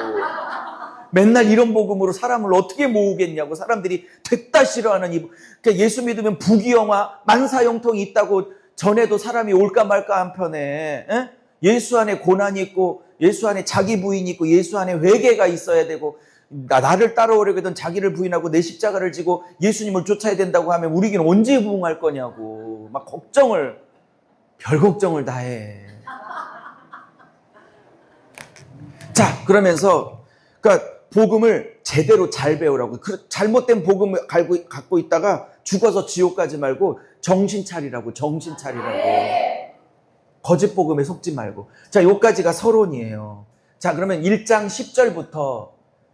맨날 이런 복음으로 사람을 어떻게 모으겠냐고. 사람들이 됐다 싫어하는 그러니까 예수 믿으면 부귀영화 만사형통이 있다고 전에도 사람이 올까 말까 한 편에 예수 안에 고난이 있고 예수 안에 자기 부인이 있고 예수 안에 회개가 있어야 되고 나를 따라오려거든 자기를 부인하고 내 십자가를 지고 예수님을 쫓아야 된다고 하면 우리는 언제 부흥할 거냐고 막 별 걱정을 다 해. 자, 그러면서 그러니까 복음을 제대로 잘 배우라고. 잘못된 복음을 갖고 있다가 죽어서 지옥 가지 말고 정신 차리라고. 거짓 복음에 속지 말고. 자, 요까지가 서론이에요. 자, 그러면 1장 10절부터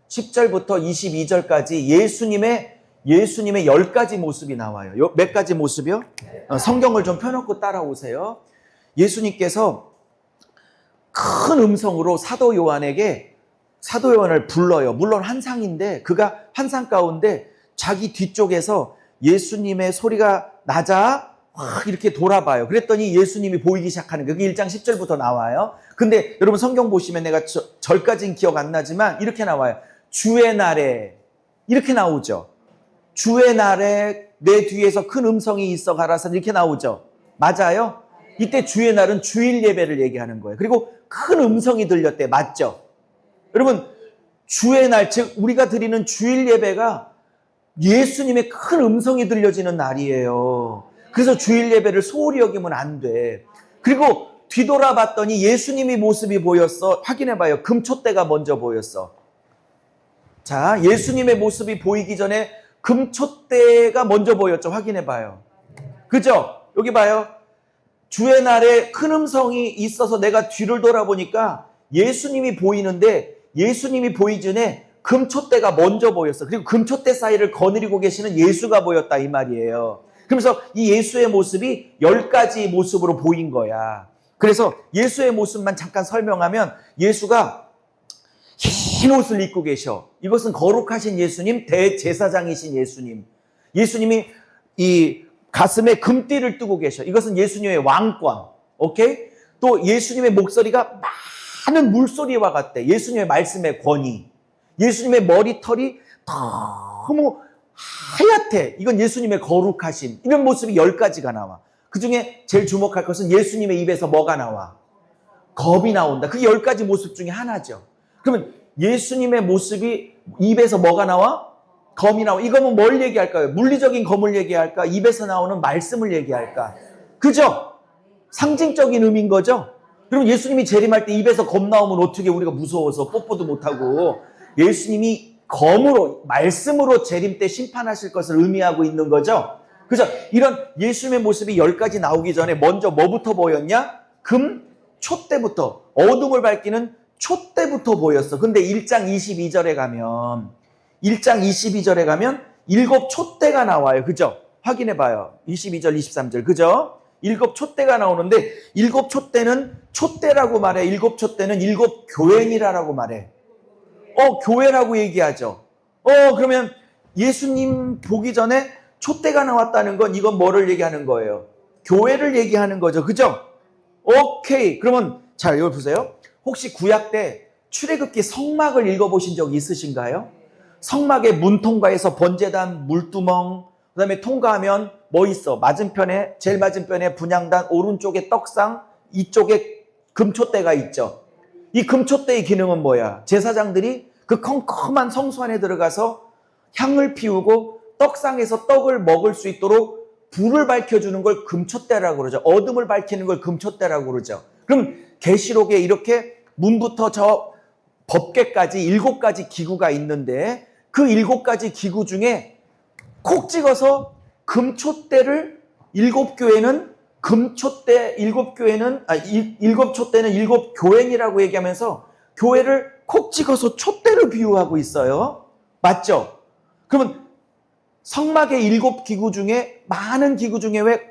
22절까지 예수님의 10가지 모습이 나와요. 몇 가지 모습이요? 성경을 좀 펴놓고 따라오세요. 예수님께서 큰 음성으로 사도 요한을 불러요. 물론 환상인데 그가 환상 가운데 자기 뒤쪽에서 예수님의 소리가 나자 확 이렇게 돌아봐요. 그랬더니 예수님이 보이기 시작하는 거예요. 그게 1장 10절부터 나와요. 근데 여러분 성경 보시면 내가 절까지는 기억 안 나지만 이렇게 나와요. 주의 날에 이렇게 나오죠. 주의 날에 내 뒤에서 큰 음성이 있어 가라사 이렇게 나오죠. 맞아요? 이때 주의 날은 주일 예배를 얘기하는 거예요. 그리고 큰 음성이 들렸대. 맞죠? 여러분 주의 날, 즉 우리가 드리는 주일 예배가 예수님의 큰 음성이 들려지는 날이에요. 그래서 주일 예배를 소홀히 여기면 안 돼. 그리고 뒤돌아봤더니 예수님이 모습이 보였어. 확인해봐요. 금촛대가 먼저 보였어. 자, 예수님의 모습이 보이기 전에 금촛대가 먼저 보였죠. 확인해봐요. 그죠? 여기 봐요. 주의 날에 큰 음성이 있어서 내가 뒤를 돌아보니까 예수님이 보이는데 예수님이 보이기 전에 금촛대가 먼저 보였어. 그리고 금촛대 사이를 거느리고 계시는 예수가 보였다 이 말이에요. 그러면서 이 예수의 모습이 10가지 모습으로 보인 거야. 그래서 예수의 모습만 잠깐 설명하면 예수가 흰 옷을 입고 계셔. 이것은 거룩하신 예수님, 대제사장이신 예수님. 예수님이 이 가슴에 금띠를 뜨고 계셔. 이것은 예수님의 왕권. 오케이? 또 예수님의 목소리가 많은 물소리와 같대. 예수님의 말씀의 권위. 예수님의 머리털이 너무 하얗대. 이건 예수님의 거룩하심. 이런 모습이 10가지가 나와. 그 중에 제일 주목할 것은 예수님의 입에서 뭐가 나와? 겁이 나온다. 그게 10가지 모습 중에 하나죠. 그러면 예수님의 모습이 입에서 뭐가 나와? 검이 나와. 이거는 뭘 얘기할까요? 물리적인 검을 얘기할까? 입에서 나오는 말씀을 얘기할까? 그죠? 상징적인 의미인 거죠? 그럼 예수님이 재림할 때 입에서 검 나오면 어떻게 우리가 무서워서 뽀뽀도 못하고 예수님이 검으로, 말씀으로 재림 때 심판하실 것을 의미하고 있는 거죠? 그죠? 이런 예수님의 모습이 10가지 나오기 전에 먼저 뭐부터 보였냐? 촛대부터, 어둠을 밝히는 촛대부터 보였어. 근데 1장 22절에 가면 7 촛대가 나와요. 그죠? 확인해 봐요. 22절, 23절. 그죠? 7 촛대가 나오는데 7 촛대는 촛대라고 말해. 7 촛대는 7 교회니라라고 말해. 교회라고 얘기하죠. 그러면 예수님 보기 전에 촛대가 나왔다는 건 이건 뭐를 얘기하는 거예요? 교회를 얘기하는 거죠. 그죠? 오케이. 그러면 자, 여기 보세요. 혹시 구약 때 출애굽기 성막을 읽어보신 적 있으신가요? 성막의 문 통과해서 번제단, 물두멍, 그 다음에 통과하면 뭐 있어? 맞은편에, 제일 맞은편에 분향단, 오른쪽에 떡상, 이쪽에 금촛대가 있죠. 이 금촛대의 기능은 뭐야? 제사장들이 그 컴컴한 성소 안에 들어가서 향을 피우고 떡상에서 떡을 먹을 수 있도록 불을 밝혀주는 걸 금촛대라고 그러죠. 어둠을 밝히는 걸 금촛대라고 그러죠. 그럼 계시록에 이렇게 문부터 저 법궤까지 7가지 기구가 있는데 그 7가지 기구 중에 콕 찍어서 금촛대를 7교회는 금촛대 7교회는 7촛대는 7교행이라고 얘기하면서 교회를 콕 찍어서 촛대로 비유하고 있어요. 맞죠? 그러면 성막의 7기구 중에 많은 기구 중에 왜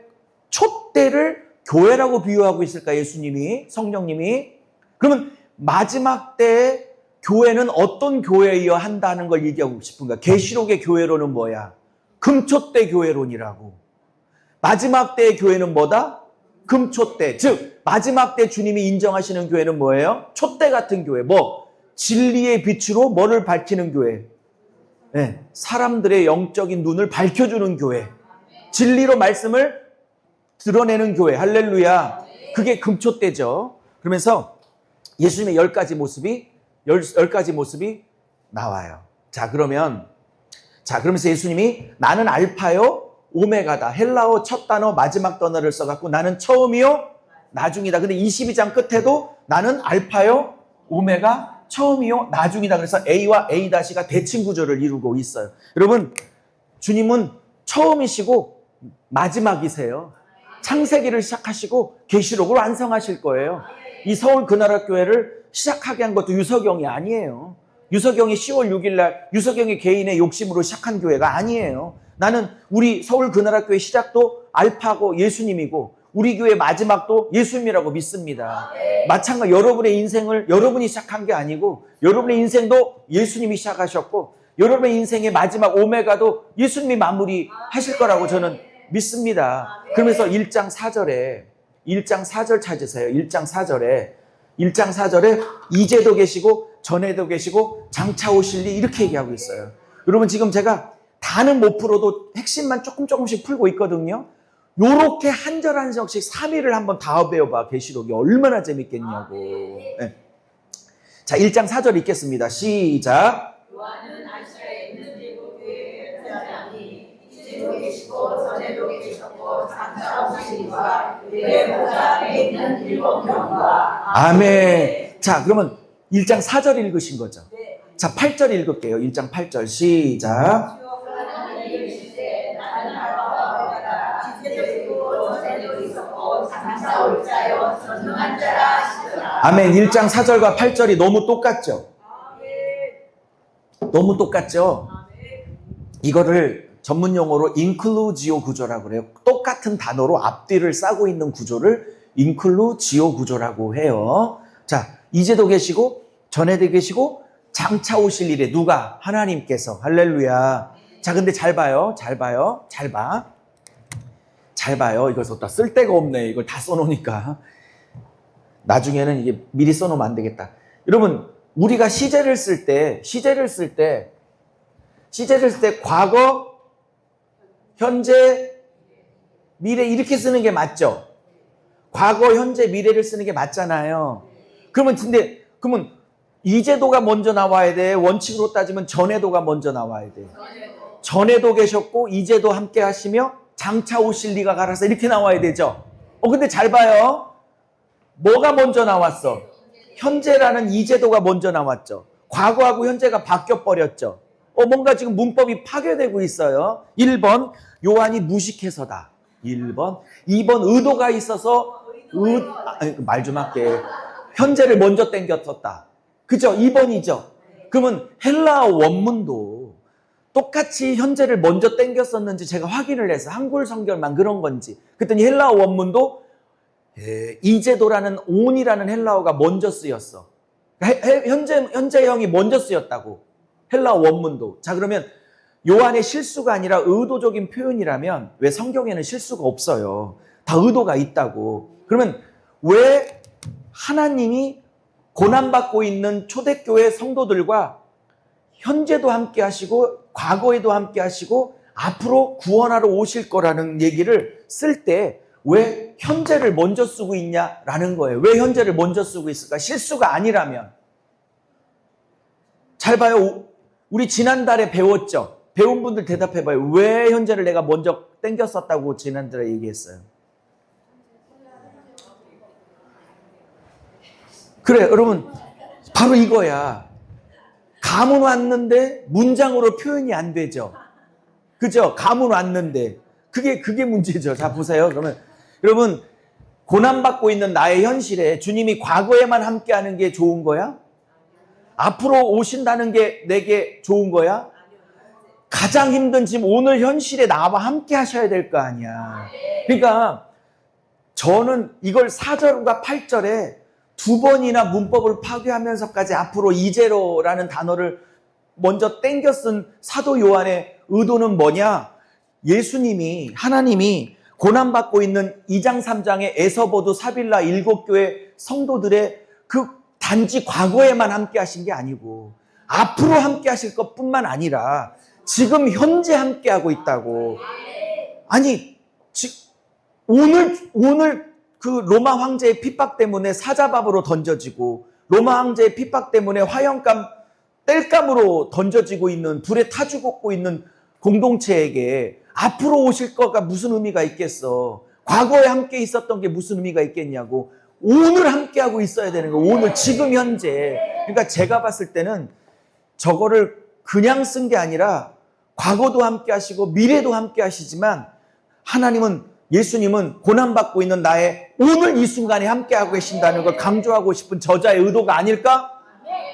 촛대를 교회라고 비유하고 있을까? 예수님이, 성령님이. 그러면 마지막 때에 교회는 어떤 교회이어 한다는 걸 얘기하고 싶은가? 계시록의 교회론은 뭐야? 금촛대 교회론이라고. 마지막 때의 교회는 뭐다? 금촛대. 즉 마지막 때 주님이 인정하시는 교회는 뭐예요? 촛대 같은 교회. 뭐? 진리의 빛으로 뭐를 밝히는 교회? 네, 사람들의 영적인 눈을 밝혀주는 교회. 진리로 말씀을 드러내는 교회. 할렐루야. 그게 금촛대죠. 그러면서 예수님의 10가지 모습이 나와요. 자, 그러면서 예수님이 나는 알파요 오메가다. 헬라어 첫 단어 마지막 단어를 써갖고 나는 처음이요 나중이다. 근데 22장 끝에도 나는 알파요 오메가 처음이요 나중이다. 그래서 A와 A-가 대칭 구조를 이루고 있어요. 여러분, 주님은 처음이시고 마지막이세요. 창세기를 시작하시고 계시록을 완성하실 거예요. 이 서울 그나라교회를 시작하게 한 것도 유석영이 아니에요. 유석영이 10월 6일 날 유석영이 개인의 욕심으로 시작한 교회가 아니에요. 나는 우리 서울 그나라교회 시작도 알파고 예수님이고 우리 교회 마지막도 예수님이라고 믿습니다. 마찬가지 여러분의 인생을 여러분이 시작한 게 아니고 여러분의 인생도 예수님이 시작하셨고 여러분의 인생의 마지막 오메가도 예수님이 마무리하실 거라고 저는 믿습니다. 그러면서 1장 4절 찾으세요. 1장 4절에 이제도 계시고 전에도 계시고 장차 오실 리 이렇게 얘기하고 있어요. 여러분, 지금 제가 다는 못 풀어도 핵심만 조금씩 풀고 있거든요. 요렇게 한 절 한 절씩 3일을 한번 다 배워봐. 계시록이 얼마나 재밌겠냐고. 네. 자, 1장 4절 읽겠습니다. 시작. 요한은 아시아에 있는 7교회의 편지자니 이제도 계시고 전에도 계셨고 장차 오실 이와 그의 보좌에 있는 7병과 아멘. 자, 그러면 1장 4절 읽으신 거죠? 자, 8절 읽을게요. 1장 8절 시작. 아멘. 1장 4절과 8절이 너무 똑같죠? 너무 똑같죠? 이거를 전문 용어로 인클루지오 구조라고 그래요. 똑같은 단어로 앞뒤를 싸고 있는 구조를 인클루지오 구조라고 해요. 자, 이제도 계시고 전에도 계시고 장차 오실 일에 누가? 하나님께서. 할렐루야. 자, 근데 잘 봐요. 이걸 다 쓸 데가 없네. 이걸 다 써놓으니까. 나중에는 이게 미리 써놓으면 안 되겠다. 여러분, 우리가 시제를 쓸 때 과거, 현재, 미래 이렇게 쓰는 게 맞죠? 과거, 현재, 미래를 쓰는 게 맞잖아요. 그러면 이제도가 먼저 나와야 돼. 원칙으로 따지면 전에도가 먼저 나와야 돼. 전에도 계셨고 이제도 함께 하시며 장차 오실 리가 가라서 이렇게 나와야 되죠. 근데 잘 봐요. 뭐가 먼저 나왔어? 현재라는 이제도가 먼저 나왔죠. 과거하고 현재가 바뀌어버렸죠. 뭔가 지금 문법이 파괴되고 있어요. 1번, 요한이 무식해서다. 1번. 2번, 의도가 있어서 말 좀 할게. 현재를 먼저 땡겼었다. 그죠? 2번이죠. 그러면 헬라어 원문도 똑같이 현재를 먼저 땡겼었는지 제가 확인을 해서 한글 성결만 그런 건지. 그랬더니 헬라어 원문도 이제도라는 온이라는 헬라어가 먼저 쓰였어. 현재형이 먼저 쓰였다고. 헬라어 원문도. 자, 그러면 요한의 실수가 아니라 의도적인 표현이라면 왜 성경에는 실수가 없어요? 다 의도가 있다고. 그러면 왜 하나님이 고난받고 있는 초대교회 성도들과 현재도 함께 하시고 과거에도 함께 하시고 앞으로 구원하러 오실 거라는 얘기를 쓸 때 왜 현재를 먼저 쓰고 있냐라는 거예요. 왜 현재를 먼저 쓰고 있을까? 실수가 아니라면. 잘 봐요. 우리 지난달에 배웠죠? 배운 분들 대답해봐요. 왜 현재를 내가 먼저 땡겼었다고 지난달에 얘기했어요? 그래, 여러분, 바로 이거야. 감은 왔는데 문장으로 표현이 안 되죠. 그죠? 감은 왔는데. 그게 문제죠. 자, 보세요. 그러면 여러분, 고난받고 있는 나의 현실에 주님이 과거에만 함께하는 게 좋은 거야? 앞으로 오신다는 게 내게 좋은 거야? 가장 힘든 지금 오늘 현실에 나와 함께 하셔야 될 거 아니야. 그러니까 저는 이걸 4절과 8절에 두 번이나 문법을 파괴하면서까지 앞으로 이제로라는 단어를 먼저 땡겨 쓴 사도 요한의 의도는 뭐냐? 예수님이, 하나님이 고난받고 있는 2장 3장의 에서보드 사빌라 7교회 성도들의 그 단지 과거에만 함께 하신 게 아니고 앞으로 함께 하실 것뿐만 아니라 지금 현재 함께 하고 있다고. 아니, 오늘 그 로마 황제의 핍박 때문에 사자밥으로 던져지고 로마 황제의 핍박 때문에 화염감 땔감으로 던져지고 있는, 불에 타 죽고 있는 공동체에게 앞으로 오실 거가 무슨 의미가 있겠어. 과거에 함께 있었던 게 무슨 의미가 있겠냐고. 오늘 함께하고 있어야 되는 거. 오늘 지금 현재. 그러니까 제가 봤을 때는 저거를 그냥 쓴 게 아니라 과거도 함께 하시고 미래도 함께 하시지만 하나님은, 예수님은 고난받고 있는 나의 오늘 이 순간에 함께하고 계신다는 걸 강조하고 싶은 저자의 의도가 아닐까?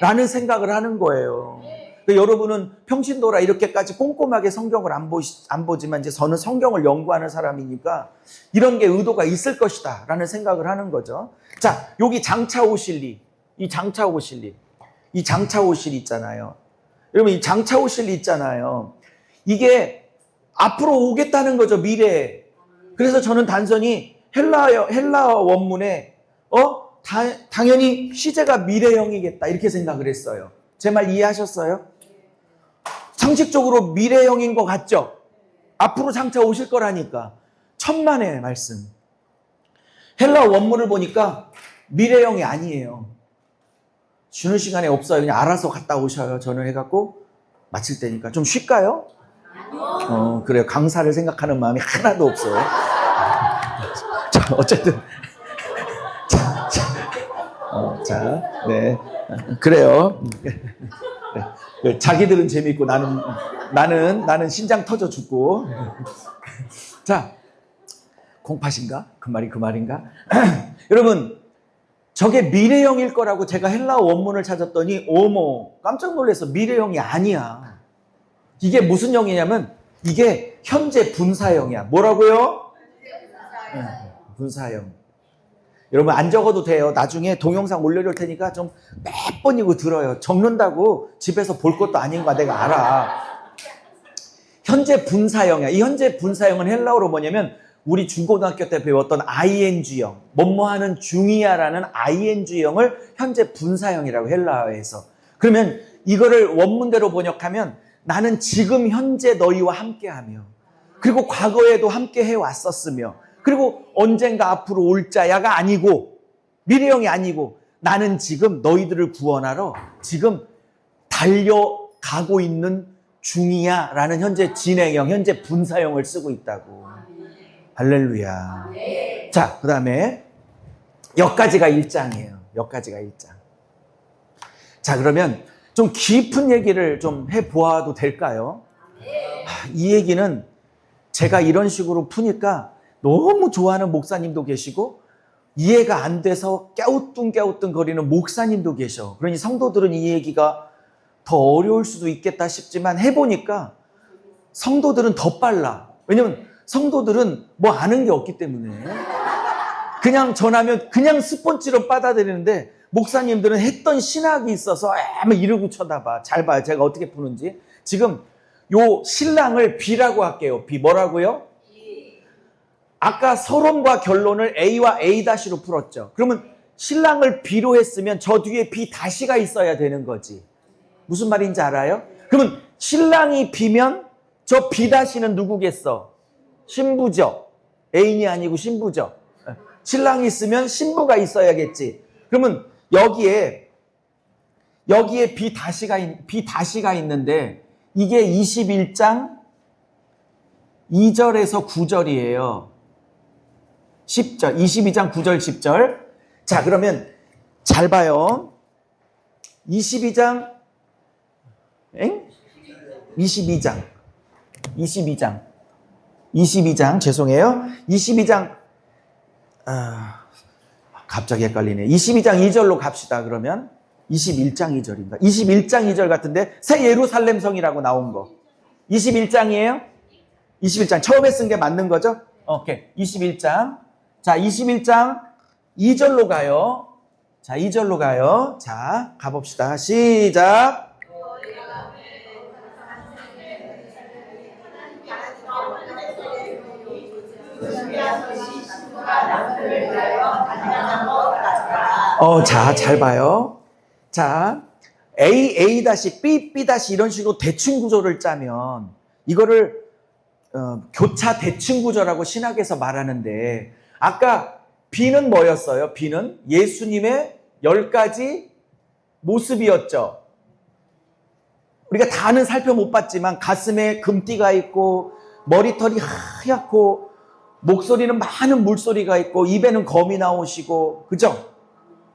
라는 생각을 하는 거예요. 그러니까 여러분은 평신도라 이렇게까지 꼼꼼하게 성경을 안 보지만 이제 저는 성경을 연구하는 사람이니까 이런 게 의도가 있을 것이다 라는 생각을 하는 거죠. 자, 여기 장차 오실 일, 이 장차 오실 일, 이 장차 오실 일 있잖아요. 여러분, 이 장차 오실 일 있잖아요. 이게 앞으로 오겠다는 거죠, 미래에. 그래서 저는 단순히 헬라어 원문에 당연히 시제가 미래형이겠다 이렇게 생각을 했어요. 제 말 이해하셨어요? 상식적으로 미래형인 것 같죠? 앞으로 장차 오실 거라니까. 천만의 말씀. 헬라어 원문을 보니까 미래형이 아니에요. 쉬는 시간에 없어요. 그냥 알아서 갔다 오셔요. 저는 해갖고 마칠 때니까. 좀 쉴까요? 그래요. 강사를 생각하는 마음이 하나도 없어요. 자, 어쨌든. 네. 그래요. 네. 자기들은 재밌고 나는 신장 터져 죽고. 자, 공팟인가? 그 말인가? 여러분, 저게 미래형일 거라고 제가 헬라어 원문을 찾았더니 어머, 깜짝 놀라서 미래형이 아니야. 이게 무슨 형이냐면 이게 현재 분사형이야. 뭐라고요? 분사형. 여러분 안 적어도 돼요. 나중에 동영상 올려줄 테니까 좀 몇 번이고 들어요. 적는다고 집에서 볼 것도 아닌 거 내가 알아. 현재 분사형이야. 이 현재 분사형은 헬라어로 뭐냐면 우리 중고등학교 때 배웠던 ing형, 뭐뭐하는 중이야라는 ing형을 현재 분사형이라고 헬라어에서. 그러면 이거를 원문대로 번역하면 나는 지금 현재 너희와 함께하며 그리고 과거에도 함께 해왔었으며 그리고 언젠가 앞으로 올 자야가 아니고 미래형이 아니고 나는 지금 너희들을 구원하러 지금 달려가고 있는 중이야 라는 현재 진행형, 현재 분사형을 쓰고 있다고. 할렐루야. 자, 그 다음에 여기까지가 1장이에요. 여기까지가 1장. 자, 그러면 좀 깊은 얘기를 좀 해보아도 될까요? 이 얘기는 제가 이런 식으로 푸니까 너무 좋아하는 목사님도 계시고 이해가 안 돼서 깨우뚱깨우뚱 거리는 목사님도 계셔. 그러니 성도들은 이 얘기가 더 어려울 수도 있겠다 싶지만 해보니까 성도들은 더 빨라. 왜냐면 성도들은 뭐 아는 게 없기 때문에 그냥 전하면 그냥 스폰지로 받아들이는데 목사님들은 했던 신학이 있어서 막 이러고 쳐다봐. 잘 봐요. 제가 어떻게 푸는지. 지금 요 신랑을 B라고 할게요. B 뭐라고요? 아까 서론과 결론을 A와 A-로 풀었죠. 그러면 신랑을 B로 했으면 저 뒤에 B-가 있어야 되는 거지. 무슨 말인지 알아요? 그러면 신랑이 B면 저 B-는 누구겠어? 신부죠. 애인이 아니고 신부죠. 신랑이 있으면 신부가 있어야겠지. 그러면 여기에 B-가 있는데 이게 21장 2절에서 9절이에요. 10절, 22장 9절 10절. 자, 그러면 잘 봐요. 22장 22장. 22장 죄송해요. 22장 갑자기 헷갈리네. 22장 2절로 갑시다. 그러면 21장 2절인가? 21장 2절 같은데 새 예루살렘 성이라고 나온 거. 21장이에요? 21장 처음에 쓴 게 맞는 거죠? 오케이. 21장. 자, 21장 2절로 가요. 자, 2절로 가요. 자, 가봅시다. 시작. 자, 잘 봐요. 자, A B 이런 식으로 대칭 구조를 짜면 이거를 교차 대칭 구조라고 신학에서 말하는데 아까 B는 뭐였어요? B는 예수님의 10가지 모습이었죠. 우리가 다는 살펴 못 봤지만 가슴에 금띠가 있고 머리털이 하얗고 목소리는 많은 물소리가 있고 입에는 검이 나오시고 그죠?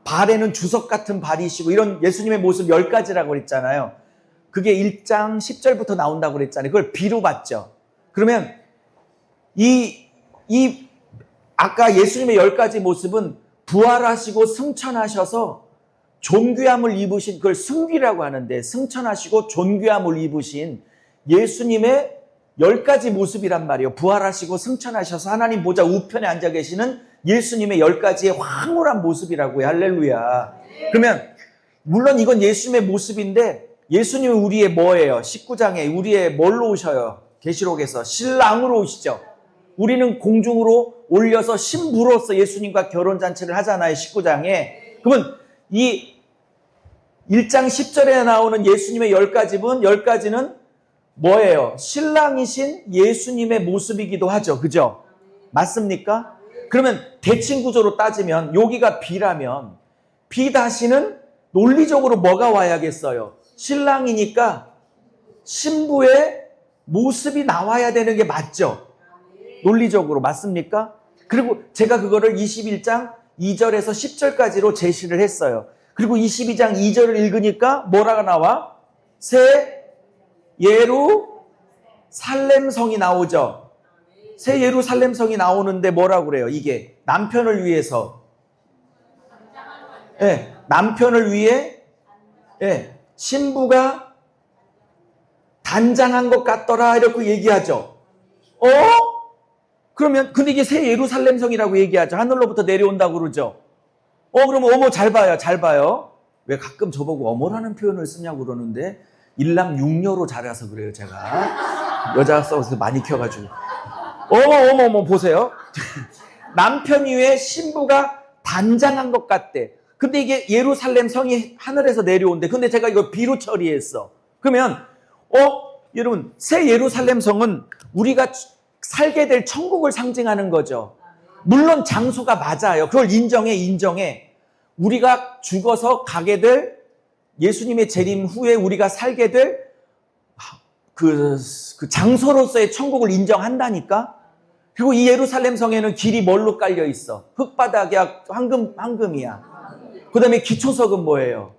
발에는 주석 같은 발이시고 이런 예수님의 모습 10가지라고 그랬잖아요. 그게 1장 10절부터 나온다고 그랬잖아요. 그걸 B로 봤죠. 그러면 아까 예수님의 10가지 모습은 부활하시고 승천하셔서 존귀함을 입으신 그걸 승귀라고 하는데 승천하시고 존귀함을 입으신 예수님의 10가지 모습이란 말이에요. 부활하시고 승천하셔서 하나님 보좌 우편에 앉아 계시는 예수님의 10가지의 황홀한 모습이라고요. 할렐루야. 그러면 물론 이건 예수님의 모습인데 예수님은 우리의 뭐예요? 19장에 우리의 뭘로 오셔요? 계시록에서 신랑으로 오시죠. 우리는 공중으로 올려서 신부로서 예수님과 결혼잔치를 하잖아요. 19장에. 그러면 이 1장 10절에 나오는 예수님의 10가지는 뭐예요? 신랑이신 예수님의 모습이기도 하죠. 그죠? 맞습니까? 그러면 대칭 구조로 따지면 여기가 B라면 B 다시는 논리적으로 뭐가 와야겠어요? 신랑이니까 신부의 모습이 나와야 되는 게 맞죠? 논리적으로 맞습니까? 그리고 제가 그거를 21장 2절에서 10절까지로 제시를 했어요. 그리고 22장 2절을 읽으니까 뭐라가 나와? 새 예루살렘 성이 나오죠. 새 예루살렘 성이 나오는데 뭐라고 그래요? 이게 남편을 위해서 남편을 위해 신부가 단장한 것 같더라 이렇게 얘기하죠. 그러면 근데 이게 새 예루살렘 성이라고 얘기하죠. 하늘로부터 내려온다고 그러죠. 그러면 어머 잘 봐요. 왜 가끔 저보고 어머라는 표현을 쓰냐고 그러는데 일남육녀로 자라서 그래요. 제가 여자가 써서 많이 키워가지고 어머 보세요. 남편 위에 신부가 단장한 것 같대. 근데 이게 예루살렘 성이 하늘에서 내려온대. 근데 제가 이거 비로 처리했어. 그러면 여러분 새 예루살렘 성은 우리가 살게 될 천국을 상징하는 거죠. 물론 장소가 맞아요. 그걸 인정해. 우리가 죽어서 가게 될 예수님의 재림 후에 우리가 살게 될 그 장소로서의 천국을 인정한다니까. 그리고 이 예루살렘 성에는 길이 뭘로 깔려 있어? 흙바닥이야, 황금이야. 그 다음에 기초석은 뭐예요?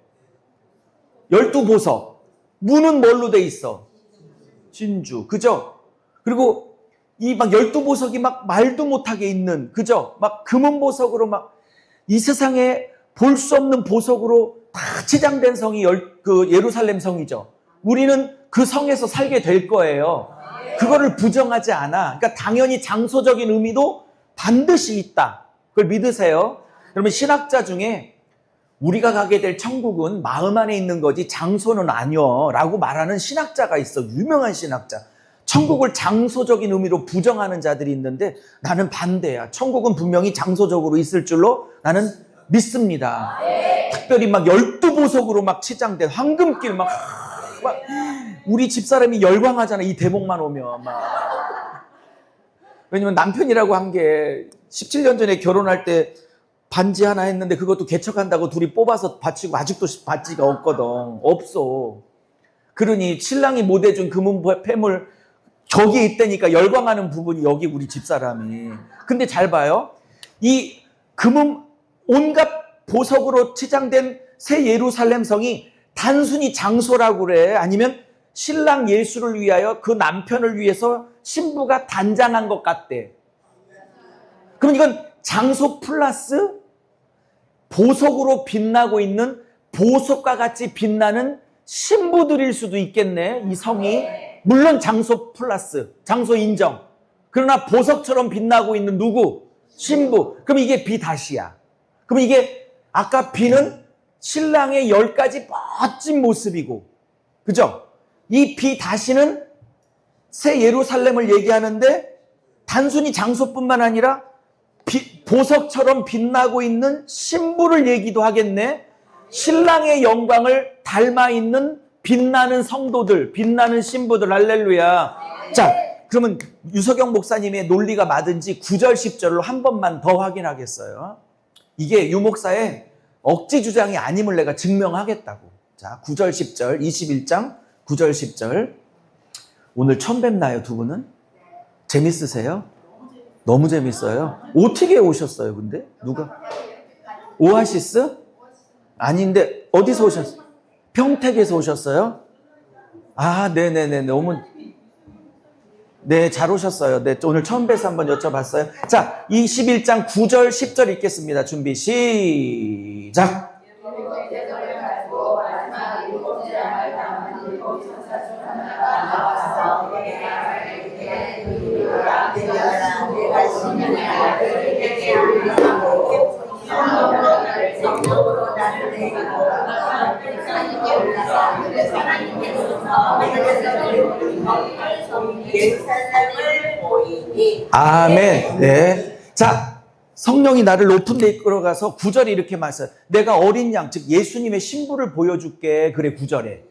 12보석. 문은 뭘로 돼 있어? 진주. 그죠? 그리고 이 막 12보석이 막 말도 못하게 있는, 그죠? 막 금은보석으로 막 이 세상에 볼 수 없는 보석으로 다 치장된 성이 예루살렘 성이죠. 우리는 그 성에서 살게 될 거예요. 그거를 부정하지 않아. 그러니까 당연히 장소적인 의미도 반드시 있다. 그걸 믿으세요. 그러면 신학자 중에 우리가 가게 될 천국은 마음 안에 있는 거지 장소는 아니여 라고 말하는 신학자가 있어. 유명한 신학자. 천국을 장소적인 의미로 부정하는 자들이 있는데 나는 반대야. 천국은 분명히 장소적으로 있을 줄로 나는 믿습니다. 특별히 막 12보석으로 막 치장된 황금길 막 우리 집사람이 열광하잖아. 이 대목만 오면 막. 왜냐면 남편이라고 한 게 17년 전에 결혼할 때 반지 하나 했는데 그것도 개척한다고 둘이 뽑아서 바치고 아직도 바지가 없거든. 없어. 그러니 신랑이 못 해준 금은 폐물 저기 있다니까 열광하는 부분이 여기 우리 집사람이. 근데 잘 봐요. 이 금은 온갖 보석으로 치장된 새 예루살렘 성이 단순히 장소라고 그래? 아니면 신랑 예수를 위하여 그 남편을 위해서 신부가 단장한 것 같대. 그럼 이건 장소 플러스 보석으로 빛나고 있는 보석과 같이 빛나는 신부들일 수도 있겠네, 이 성이. 물론 장소 플러스, 장소 인정. 그러나 보석처럼 빛나고 있는 누구? 신부. 그럼 이게 비 다시야. 그럼 이게 아까 비는 신랑의 10가지 멋진 모습이고, 그죠? 이 비 다시는 새 예루살렘을 얘기하는데 단순히 장소뿐만 아니라 보석처럼 빛나고 있는 신부를 얘기도 하겠네. 신랑의 영광을 닮아 있는 빛나는 성도들, 빛나는 신부들. 할렐루야. 자, 그러면 유석영 목사님의 논리가 맞은지 9절 10절로 한 번만 더 확인하겠어요. 이게 유 목사의 억지 주장이 아님을 내가 증명하겠다고. 자, 9절 10절 21장 9절 10절. 오늘 처음 뵙나요, 두 분은? 재밌으세요? 너무 재밌어요. 어떻게 오셨어요, 근데? 누가? 오아시스? 아닌데, 어디서 오셨어요? 평택에서 오셨어요? 아, 네네네. 너무, 네, 잘 오셨어요. 네, 오늘 처음 뵈서 한번 여쭤봤어요. 자, 21장 9절, 10절 읽겠습니다. 준비, 시작! 아멘. 네. 자, 성령이 나를 높은 데 이끌어가서 9절에 이렇게 말해요. 내가 어린 양, 즉 예수님의 신부를 보여줄게. 그래, 9절에.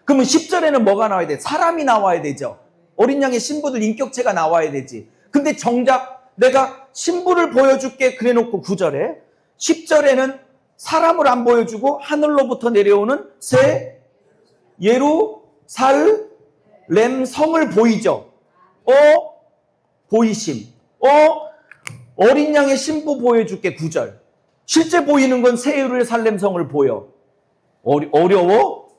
그러면 10절에는 뭐가 나와야 돼? 사람이 나와야 되죠. 어린 양의 신부들 인격체가 나와야 되지. 근데 정작 내가 신부를 보여줄게 그래 놓고 9절에, 10절에는 사람을 안 보여주고 하늘로부터 내려오는 새 예루살렘 성을 보이죠. 보이심. 어린 양의 신부 보여줄게 9절. 실제 보이는 건 새 예루살렘 성을 보여. 어려워?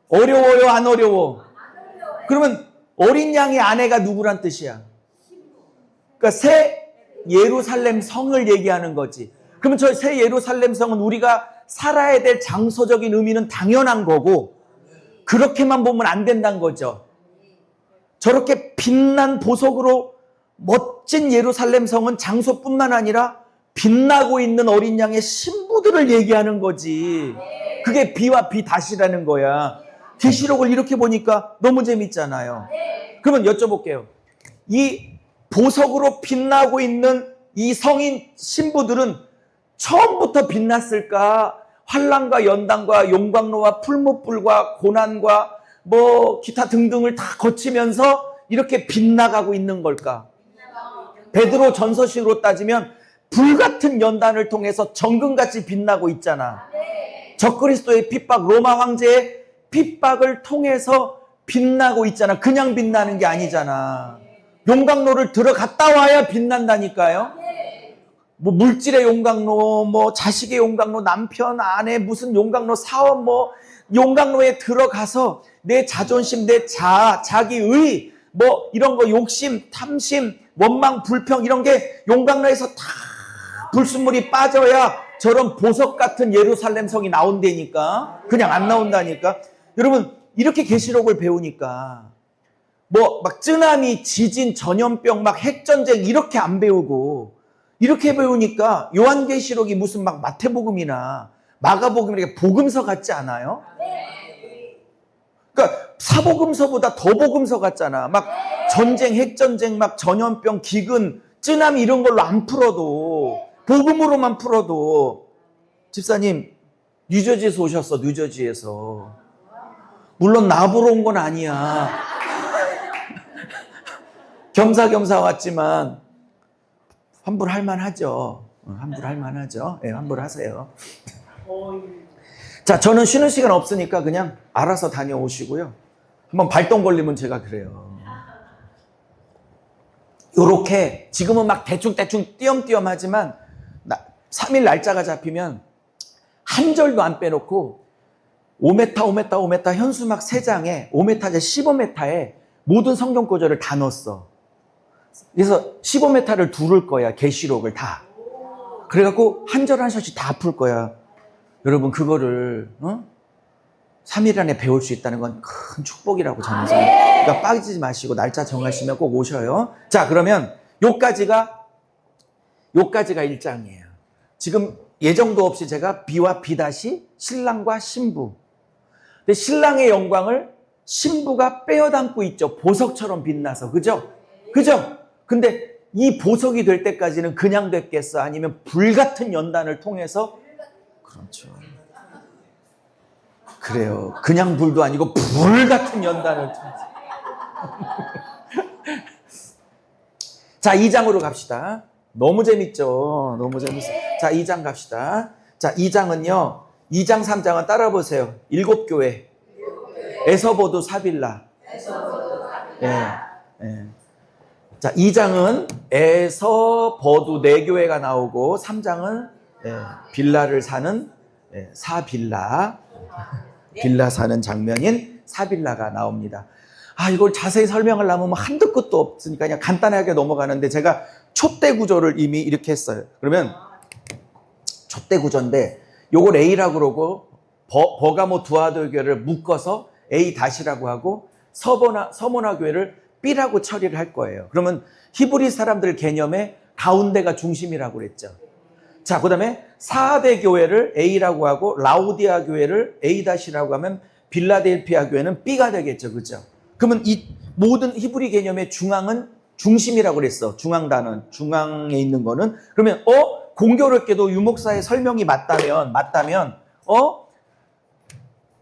어려워요? 안 어려워? 그러면 어린 양의 아내가 누구란 뜻이야? 그러니까 새 예루살렘 성을 얘기하는 거지. 그러면 저 새 예루살렘 성은 우리가 살아야 될 장소적인 의미는 당연한 거고, 그렇게만 보면 안 된다는 거죠. 저렇게 빛난 보석으로 멋진 예루살렘 성은 장소뿐만 아니라 빛나고 있는 어린 양의 신부들을 얘기하는 거지. 그게 비와 비 다시라는 거야. 계시록을 이렇게 보니까 너무 재밌잖아요. 그러면 여쭤볼게요. 이 보석으로 빛나고 있는 이 성인 신부들은 처음부터 빛났을까? 환난과 연단과 용광로와 풀무불과 고난과 뭐 기타 등등을 다 거치면서 이렇게 빛나가고 있는 걸까? 베드로 전서식으로 따지면 불같은 연단을 통해서 정금같이 빛나고 있잖아. 적그리스도의 핍박, 로마 황제의 핍박을 통해서 빛나고 있잖아. 그냥 빛나는 게 아니잖아. 용광로를 들어갔다 와야 빛난다니까요. 뭐 물질의 용광로, 뭐 자식의 용광로, 남편, 아내 무슨 용광로, 사업 뭐 용광로에 들어가서 내 자존심, 내 자기의 뭐 이런 거 욕심, 탐심, 원망, 불평 이런 게 용광로에서 다 불순물이 빠져야 저런 보석 같은 예루살렘 성이 나온다니까. 그냥 안 나온다니까. 여러분 이렇게 계시록을 배우니까 뭐 막 쓰나미, 지진, 전염병, 막 핵전쟁 이렇게 안 배우고 이렇게 배우니까 요한계시록이 무슨 막 마태복음이나 마가복음이나 복음서 같지 않아요? 그러니까 사복음서보다 더 복음서 같잖아. 막 전쟁, 핵전쟁, 막 전염병, 기근, 쓰나미 이런 걸로 안 풀어도 복음으로만 풀어도. 집사님 뉴저지에서 오셨어. 뉴저지에서. 물론 나보러 온 건 아니야. 겸사겸사 왔지만 환불할 만하죠. 환불할 만하죠. 예, 환불하세요. 자, 저는 쉬는 시간 없으니까 그냥 알아서 다녀오시고요. 한번 발동 걸리면 제가 그래요. 요렇게 지금은 막 대충대충 띄엄띄엄 하지만 3일 날짜가 잡히면 한 절도 안 빼놓고 5m 현수막 3장에 5m 이제 15m에 모든 성경 구절을 다 넣었어. 그래서 15m를 두를 거야. 계시록을 다. 그래갖고 한 절 한 절씩 다 풀 거야. 여러분 그거를 3일 안에 배울 수 있다는 건 큰 축복이라고 저는 생각해요. 그러니까 빠지지 마시고 날짜 정하시면 꼭 오셔요. 자, 그러면 요까지가 1장이에요. 지금 예정도 없이 제가 B와 B 다시 신랑과 신부. 근데 신랑의 영광을 신부가 빼어 담고 있죠. 보석처럼 빛나서. 그죠? 그죠? 근데 이 보석이 될 때까지는 그냥 됐겠어? 아니면 불같은 연단을 통해서? 그렇죠. 그래요. 그냥 불도 아니고 불같은 연단을 통해서. 자, 2장으로 갑시다. 너무 재밌죠? 너무 재밌어요. 자, 2장 갑시다. 자, 2장은요. 2장, 3장은 따라 보세요. 7교회. 에서보두 사빌라. 예. 자, 2장은 에서버두 4교회가 나오고 3장은 빌라를 사는 사빌라. 빌라 사는 장면인 사빌라가 나옵니다. 아, 이걸 자세히 설명하려면 한도 끝도 없으니까 그냥 간단하게 넘어가는데 제가 촛대 구조를 이미 이렇게 했어요. 그러면 촛대 구조인데 요걸 A라고 그러고 버가모 두아도 교회를 묶어서 A-라고 하고 서모나 교회를 B라고 처리를 할 거예요. 그러면 히브리 사람들 개념에 가운데가 중심이라고 그랬죠. 자, 그 다음에 사대 교회를 A라고 하고 라우디아 교회를 A-라고 하면 빌라델피아 교회는 B가 되겠죠. 그죠? 그러면 이 모든 히브리 개념의 중앙은 중심이라고 그랬어. 중앙 단원, 중앙에 있는 거는. 그러면 공교롭게도 유목사의 설명이 맞다면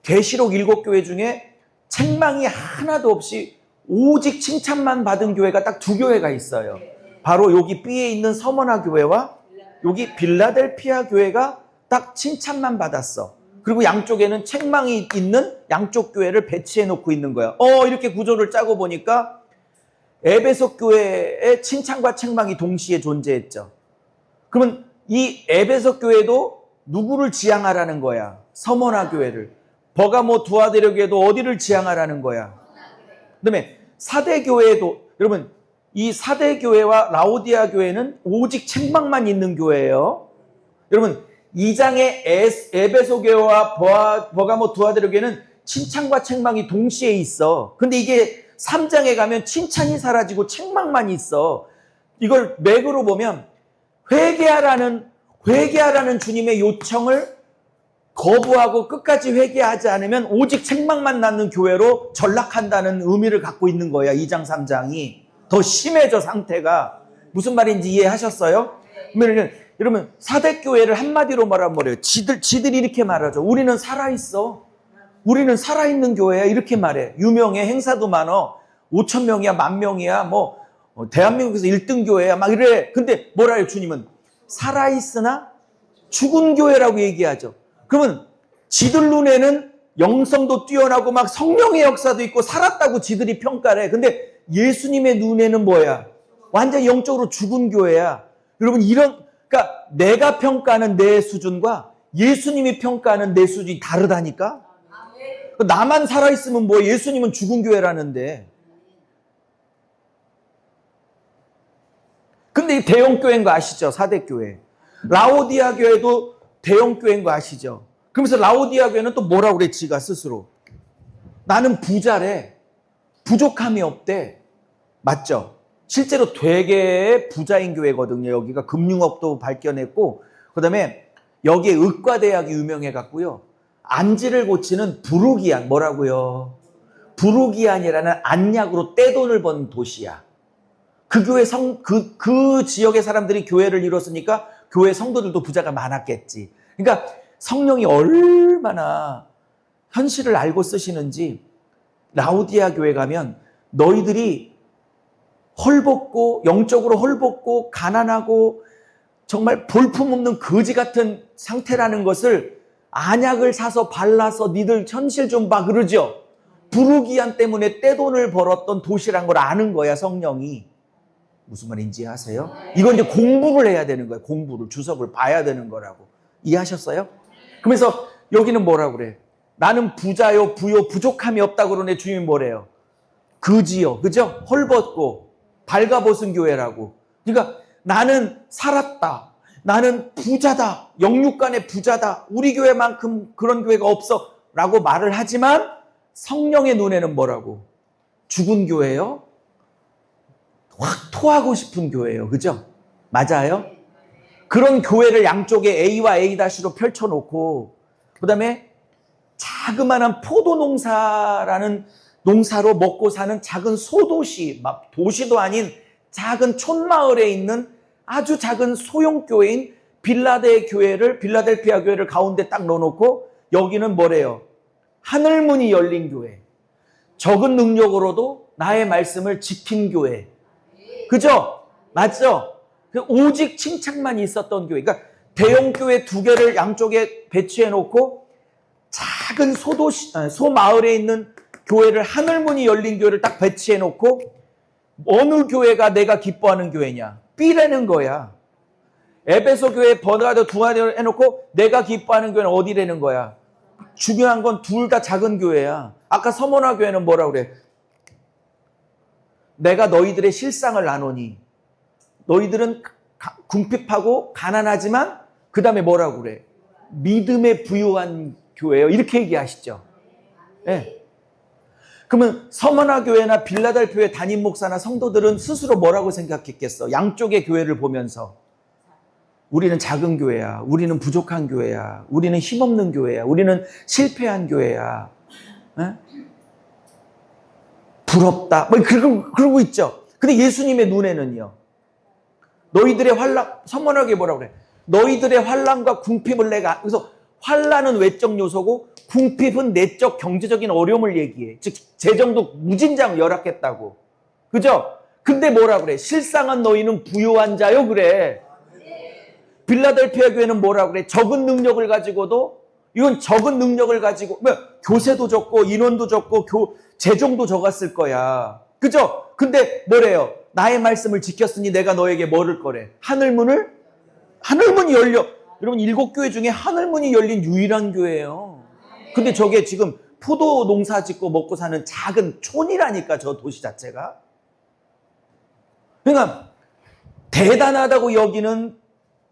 계시록 7교회 중에 책망이 하나도 없이 오직 칭찬만 받은 교회가 딱 2교회가 있어요. 바로 여기 B에 있는 서머나 교회와 여기 빌라델피아 교회가 딱 칭찬만 받았어. 그리고 양쪽에는 책망이 있는 양쪽 교회를 배치해 놓고 있는 거야. 이렇게 구조를 짜고 보니까 에베소 교회의 칭찬과 책망이 동시에 존재했죠. 그러면 이 에베소 교회도 누구를 지향하라는 거야? 서머나 교회를. 버가모 두아데려 교회도 어디를 지향하라는 거야? 그다음에 사대 교회도, 여러분 이 사대 교회와 라오디아 교회는 오직 책망만 있는 교회예요. 여러분 2장의 에베소 교회와 버가모 두아데려 교회는 칭찬과 책망이 동시에 있어. 근데 이게 3장에 가면 칭찬이 사라지고 책망만 있어. 이걸 맥으로 보면 회개하라는 주님의 요청을 거부하고 끝까지 회개하지 않으면 오직 책망만 낳는 교회로 전락한다는 의미를 갖고 있는 거야. 2장 3장이 더 심해져. 상태가 무슨 말인지 이해하셨어요? 그러면 여러분 사대교회를 한마디로 말하면 뭐래요? 지들이 이렇게 말하죠. 우리는 살아있어. 우리는 살아있는 교회야. 이렇게 말해. 유명해. 행사도 많어. 5,000명이야. 10,000명이야. 대한민국에서 1등 교회야. 막 이래. 근데 뭐라 해요? 주님은 살아있으나 죽은 교회라고 얘기하죠. 그러면 지들 눈에는 영성도 뛰어나고 막 성령의 역사도 있고 살았다고 지들이 평가를 해. 근데 예수님의 눈에는 뭐야? 완전 영적으로 죽은 교회야. 여러분 그러니까 내가 평가하는 내 수준과 예수님이 평가하는 내 수준이 다르다니까? 나만 살아있으면 뭐 예수님은 죽은 교회라는데. 근데 이 대형교회인 거 아시죠? 사대교회. 라오디아 교회도 대형교회인 거 아시죠? 그러면서 라오디아 교회는 또 뭐라고 그래 지가 스스로? 나는 부자래. 부족함이 없대. 맞죠? 실제로 되게 부자인 교회거든요. 여기가 금융업도 발견했고 그 다음에 여기에 의과대학이 유명해갖고요. 안지를 고치는 부르기안, 뭐라고요? 부르기안이라는 안약으로 떼돈을 번 도시야. 그 교회 그 지역의 사람들이 교회를 이뤘으니까 교회 성도들도 부자가 많았겠지. 그러니까 성령이 얼마나 현실을 알고 쓰시는지 라오디아 교회 가면 너희들이 헐벗고 영적으로 헐벗고 가난하고 정말 볼품없는 거지 같은 상태라는 것을 안약을 사서 발라서 니들 현실 좀 봐 그러죠. 부르기안 때문에 떼돈을 벌었던 도시란 걸 아는 거야 성령이. 무슨 말인지 아세요? 이건 이제 공부를 해야 되는 거예요. 공부를 주석을 봐야 되는 거라고. 이해하셨어요? 그러면서 여기는 뭐라고 그래? 나는 부자요, 부요, 부족함이 없다 그러네. 주님이 뭐래요? 그지요. 그죠? 헐벗고 발가벗은 교회라고. 그러니까 나는 살았다. 나는 부자다. 영육간의 부자다. 우리 교회만큼 그런 교회가 없어. 라고 말을 하지만 성령의 눈에는 뭐라고? 죽은 교회요? 확 토하고 싶은 교회예요. 그죠? 맞아요? 그런 교회를 양쪽에 A와 A-로 펼쳐놓고 그 다음에 자그마한 포도 농사라는 농사로 먹고 사는 작은 소도시, 도시도 아닌 작은 촌마을에 있는 아주 작은 소형교회인 빌라델피아 교회를 가운데 딱 넣어놓고 여기는 뭐래요? 하늘문이 열린 교회. 적은 능력으로도 나의 말씀을 지킨 교회. 그죠? 맞죠? 오직 칭찬만 있었던 교회. 그러니까 대형 교회 2개를 양쪽에 배치해 놓고 작은 소마을에 있는 교회를 하늘문이 열린 교회를 딱 배치해 놓고 어느 교회가 내가 기뻐하는 교회냐? B라는 거야. 에베소 교회 번화가도 2가지 해놓고 내가 기뻐하는 교회는 어디라는 거야? 중요한 건 둘 다 작은 교회야. 아까 서문화 교회는 뭐라 그래? 내가 너희들의 실상을 아노니 너희들은 궁핍하고 가난하지만 그 다음에 뭐라고 그래? 믿음에 부유한 교회예요. 이렇게 얘기하시죠. 네. 그러면 서문화 교회나 빌라델피아의 담임 목사나 성도들은 스스로 뭐라고 생각했겠어? 양쪽의 교회를 보면서 우리는 작은 교회야. 우리는 부족한 교회야. 우리는 힘없는 교회야. 우리는 실패한 교회야. 네? 부럽다. 뭐 그러고 있죠. 근데 예수님의 눈에는요. 너희들의 환난, 서문하게 뭐라고 그래? 너희들의 환난과 궁핍을 내가, 그래서 환난은 외적 요소고 궁핍은 내적 경제적인 어려움을 얘기해. 즉 재정도 무진장 열악했다고. 그죠? 근데 뭐라 그래? 실상은 너희는 부유한 자요 그래. 빌라델피아 교회는 뭐라 그래? 적은 능력을 가지고도 이건 적은 능력을 가지고 교세도 적고 인원도 적고 재정도 적었을 거야. 그죠? 근데 뭐래요? 나의 말씀을 지켰으니 내가 너에게 뭐를 거래? 하늘문이 열려. 여러분 7교회 중에 하늘문이 열린 유일한 교회예요. 근데 저게 지금 포도 농사 짓고 먹고 사는 작은 촌이라니까 저 도시 자체가. 그러니까 대단하다고 여기는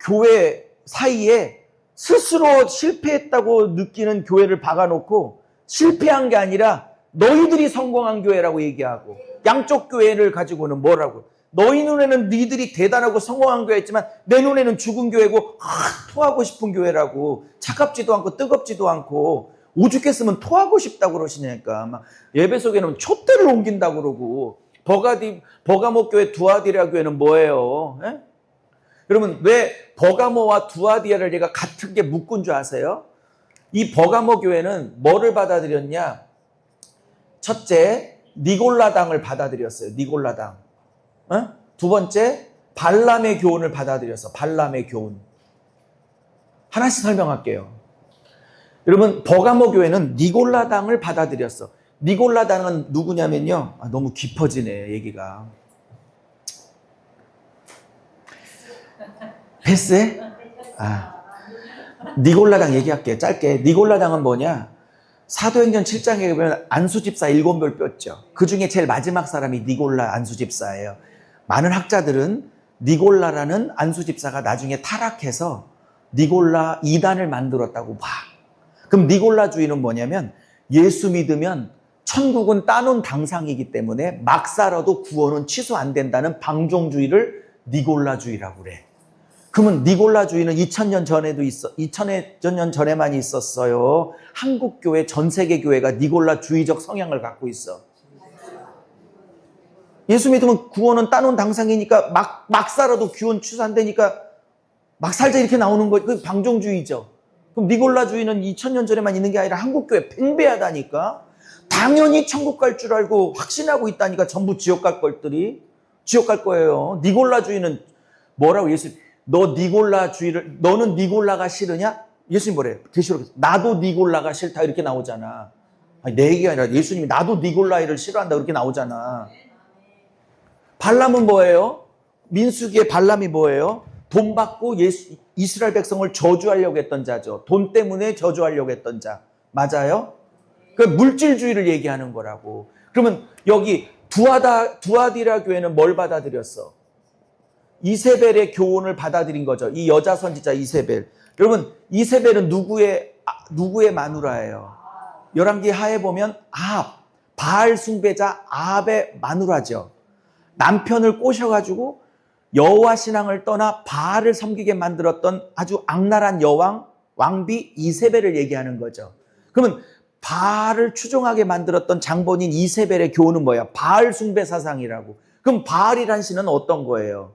교회 사이에 스스로 실패했다고 느끼는 교회를 박아놓고 실패한 게 아니라 너희들이 성공한 교회라고 얘기하고 양쪽 교회를 가지고는 뭐라고? 너희 눈에는 너희들이 대단하고 성공한 교회였지만 내 눈에는 죽은 교회고 토하고 싶은 교회라고. 차갑지도 않고 뜨겁지도 않고 오죽했으면 토하고 싶다고 그러시냐니까. 막 예배 속에는 촛대를 옮긴다고 그러고 버가모 교회 두아디라 교회는 뭐예요? 에? 여러분 왜 버가모와 두아디아를 제가 같은 게 묶은 줄 아세요? 이 버가모 교회는 뭐를 받아들였냐? 첫째, 니골라당을 받아들였어요. 니골라당. 두 번째, 발람의 교훈을 받아들였어. 발람의 교훈. 하나씩 설명할게요. 여러분 버가모 교회는 니골라당을 받아들였어. 니골라당은 누구냐면요. 너무 깊어지네 얘기가. 패스해? 니골라당 얘기할게요. 짧게. 니골라당은 뭐냐? 사도행전 7장에 보면 안수집사 7명 뼈죠. 그 중에 제일 마지막 사람이 니골라 안수집사예요. 많은 학자들은 니골라라는 안수집사가 나중에 타락해서 니골라 이단을 만들었다고 봐. 그럼 니골라주의는 뭐냐면 예수 믿으면 천국은 따놓은 당상이기 때문에 막 살아도 구원은 취소 안 된다는 방종주의를 니골라주의라고 그래. 그러면 니골라주의는 2000년 전에도 2000년 전에만 있었어요. 한국 교회, 전 세계 교회가 니골라주의적 성향을 갖고 있어. 예수 믿으면 구원은 따놓은 당상이니까 막 살아도 구원 취소 안 되니까 막 살자 이렇게 나오는 거, 그 방종주의죠. 그럼 니골라주의는 2000년 전에만 있는 게 아니라 한국 교회 팽배하다니까. 당연히 천국 갈 줄 알고 확신하고 있다니까. 전부 지옥 갈 것들이 지옥 갈 거예요. 니골라주의는 뭐라고 너는 니골라가 싫으냐? 예수님 뭐래요? 계시록 나도 니골라가 싫다 이렇게 나오잖아. 아니, 내 얘기가 아니라 예수님이 나도 니골라를 싫어한다 그렇게 나오잖아. 발람은 뭐예요? 민수기의 발람이 뭐예요? 돈 받고 이스라엘 백성을 저주하려고 했던 자죠. 돈 때문에 저주하려고 했던 자. 맞아요? 그 물질주의를 얘기하는 거라고. 그러면 여기 두아디라 교회는 뭘 받아들였어? 이세벨의 교훈을 받아들인 거죠. 이 여자 선지자 이세벨. 여러분, 이세벨은 누구의 마누라예요? 열왕기 하에 보면 바알 숭배자 아합의 마누라죠. 남편을 꼬셔가지고 여호와 신앙을 떠나 바알을 섬기게 만들었던 아주 악랄한 왕비 이세벨을 얘기하는 거죠. 그러면 바알을 추종하게 만들었던 장본인 이세벨의 교훈은 뭐야? 바알 숭배 사상이라고. 그럼 바알이란 신은 어떤 거예요?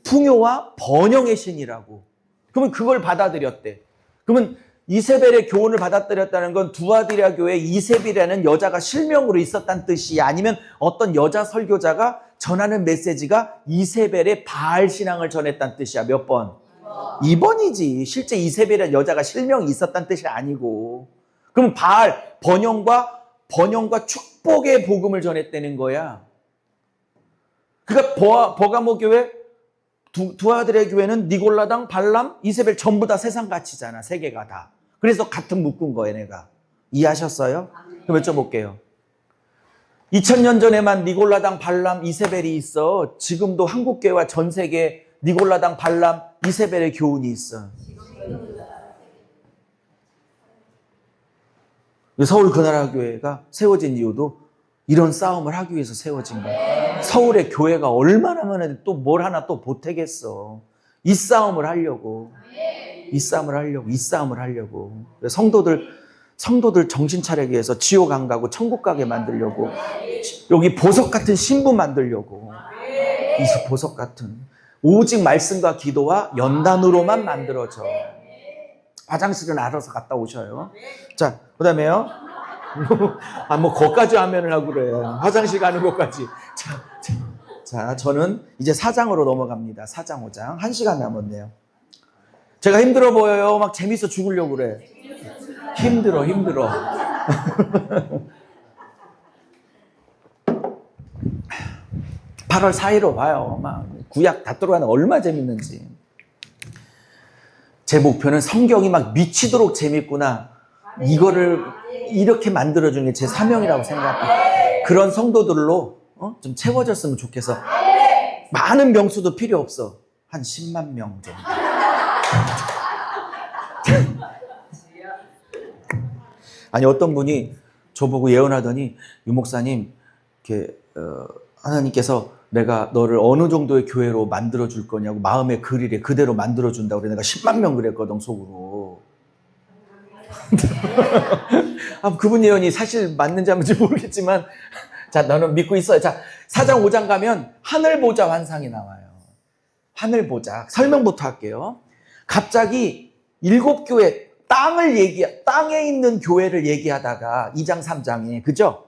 풍요와 번영의 신이라고. 그러면 그걸 받아들였대. 그러면 이세벨의 교훈을 받아들였다는 건 두아디라 교회에 이세벨이라는 여자가 실명으로 있었다는 뜻이야? 아니면 어떤 여자 설교자가 전하는 메시지가 이세벨의 바알 신앙을 전했다는 뜻이야? 몇 번? 2번이지. 실제 이세벨이라는 여자가 실명이 있었다는 뜻이 아니고. 그럼 바알, 번영과 축복의 복음을 전했다는 거야. 그러니까 버가모 교회, 두아들의 교회는 니골라당, 발람, 이세벨 전부 다 세상 가치잖아. 세 개가 다. 그래서 같은 묶은 거예요, 내가. 이해하셨어요? 그럼 여쭤볼게요. 2000년 전에만 니골라당, 발람, 이세벨이 있어. 지금도 한국교회와 전 세계 니골라당, 발람, 이세벨의 교훈이 있어. 서울 그나라 교회가 세워진 이유도 이런 싸움을 하기 위해서 세워진 거야. 서울의 교회가 얼마나 많은데 또 뭘 하나 또 보태겠어. 이 싸움을 하려고. 성도들 정신 차리기 위해서 지옥 안 가고 천국 가게 만들려고. 여기 보석 같은 신부 만들려고. 이 보석 같은. 오직 말씀과 기도와 연단으로만 만들어져. 화장실은 알아서 갔다 오셔요. 자, 그 다음에요. 거기까지 하면은 하고 그래. 화장실 가는 것까지. 자, 저는 이제 4장으로 넘어갑니다. 4장, 5장. 1시간 남았네요. 제가 힘들어 보여요? 막 재밌어 죽으려고 그래. 힘들어. 8월 4일로 봐요. 막 구약 다 들어가는 얼마나 재밌는지. 제 목표는 성경이 막 미치도록 재밌구나. 이거를 이렇게 만들어주는 게 제 사명이라고 생각해요. 그런 성도들로 좀 채워졌으면 좋겠어. 많은 명수도 필요 없어. 한 10만 명 정도. 아니 어떤 분이 저보고 예언하더니 유 목사님 이렇게 하나님께서 내가 너를 어느 정도의 교회로 만들어줄 거냐고 마음에 그리래 그대로 만들어준다고 그래. 내가 10만 명 그랬거든 속으로. 그분 예언이 사실 맞는지 안 맞는지 모르겠지만 자 너는 믿고 있어요. 자 4장 5장 가면 하늘 보자 환상이 나와요. 하늘 보자. 설명부터 할게요. 갑자기 7교회 땅에 있는 교회를 얘기하다가 2장 3장에 그죠?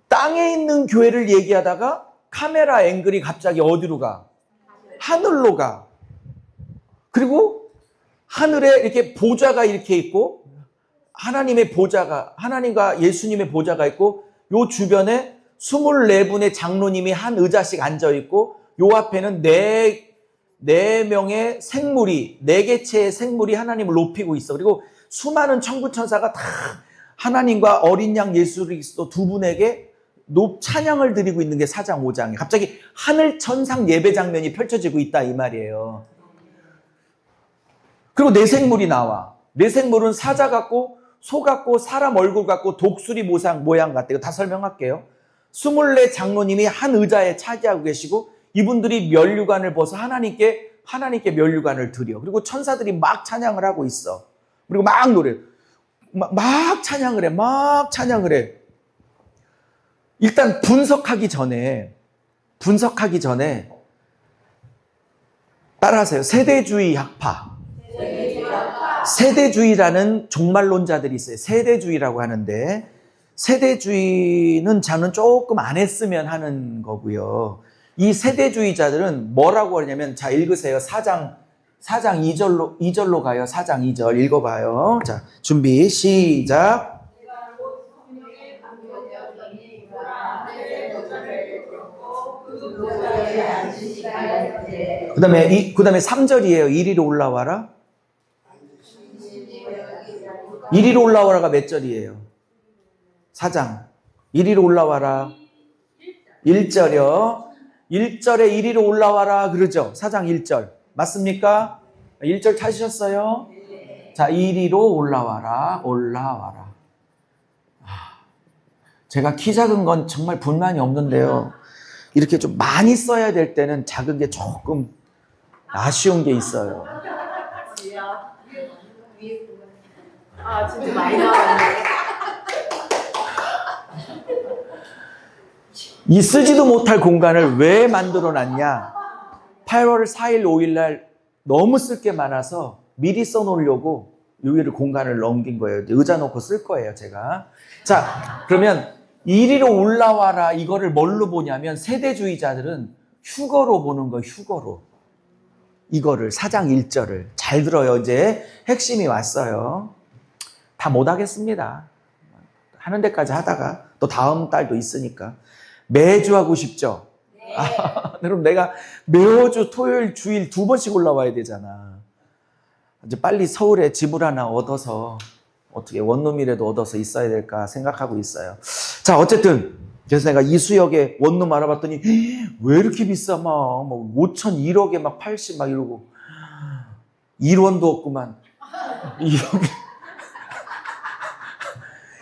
땅에 있는 교회를 얘기하다가 카메라 앵글이 갑자기 어디로 가? 하늘로 가. 그리고 하늘에 이렇게 보좌가 이렇게 있고 하나님과 예수님의 보좌가 있고 요 주변에 24분의 장로님이 한 의자씩 앉아 있고 요 앞에는 네 명의 생물이, 4개체의 생물이 하나님을 높이고 있어. 그리고 수많은 천부천사가 다 하나님과 어린 양 예수 그리스도 두 분에게 찬양을 드리고 있는 게 4장 5장이에요. 갑자기 하늘 천상 예배 장면이 펼쳐지고 있다 이 말이에요. 그리고 네 생물이 나와. 네 생물은 사자 같고 소 같고 사람 얼굴 같고 독수리 모양 같대요. 다 설명할게요. 24 장로님이 한 의자에 차지하고 계시고 이분들이 면류관을 벗어 하나님께 면류관을 드려. 그리고 천사들이 막 찬양을 하고 있어. 그리고 막 노래. 막 찬양을 해. 일단 분석하기 전에 따라하세요. 세대주의 학파. 세대주의라는 종말론자들이 있어요. 세대주의라고 하는데 세대주의는 저는 조금 안 했으면 하는 거고요. 이 세대주의자들은 뭐라고 하냐면 자 읽으세요. 4장 2절로 가요. 4장 2절 읽어봐요. 자 준비 시작. 그 다음에 3절이에요. 이리로 올라와라. 이리로 올라와라가 몇 절이에요? 4장. 이리로 올라와라. 1절이요. 1절에 이리로 올라와라 그러죠. 4장 1절. 맞습니까? 1절 찾으셨어요? 자, 이리로 올라와라. 올라와라. 제가 키 작은 건 정말 불만이 없는데요. 이렇게 좀 많이 써야 될 때는 작은 게 조금 아쉬운 게 있어요. 아, 진짜 많이 나왔네. 이 쓰지도 못할 공간을 왜 만들어 놨냐? 8월 4일, 5일 날 너무 쓸 게 많아서 미리 써 놓으려고 여기를 공간을 넘긴 거예요. 의자 놓고 쓸 거예요, 제가. 자, 그러면 이리로 올라와라 이거를 뭘로 보냐면 세대주의자들은 휴거로 보는 거예요. 휴거로. 이거를 4장 1절을 잘 들어요. 이제 핵심이 왔어요. 다 못하겠습니다. 하는 데까지 하다가 또 다음 달도 있으니까 매주 하고 싶죠? 네. 그럼 내가 매주 토요일 주일 2번씩 올라와야 되잖아. 이제 빨리 서울에 집을 하나 얻어서 어떻게 원룸이라도 얻어서 있어야 될까 생각하고 있어요. 자, 어쨌든 그래서 내가 이수역에 원룸 알아봤더니 왜 이렇게 비싸? 막 5천 1억에 막 80 막 이러고 1원도 없구만. 1억.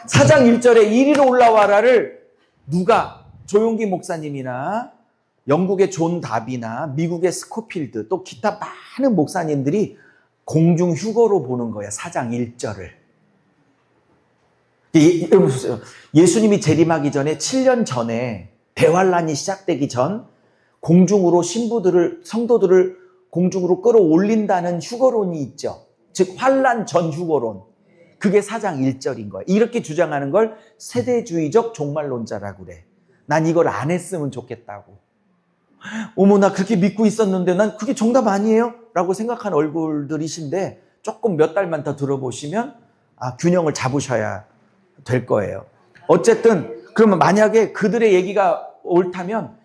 4장 1절에 이리로 올라와라를 누가 조용기 목사님이나 영국의 존 다비나 미국의 스코필드 또 기타 많은 목사님들이 공중 휴거로 보는 거야. 4장 1절을. 여러분 보세요. 예수님이 재림하기 전에 7년 전에 대환란이 시작되기 전 공중으로 신부들을 성도들을 공중으로 끌어올린다는 휴거론이 있죠. 즉 환란 전 휴거론. 그게 4장 1절인 거예요. 이렇게 주장하는 걸 세대주의적 종말론자라고 그래. 난 이걸 안 했으면 좋겠다고. 어머, 나 그렇게 믿고 있었는데 난 그게 정답 아니에요? 라고 생각한 얼굴들이신데 조금 몇 달만 더 들어보시면 균형을 잡으셔야 될 거예요. 어쨌든 그러면 만약에 그들의 얘기가 옳다면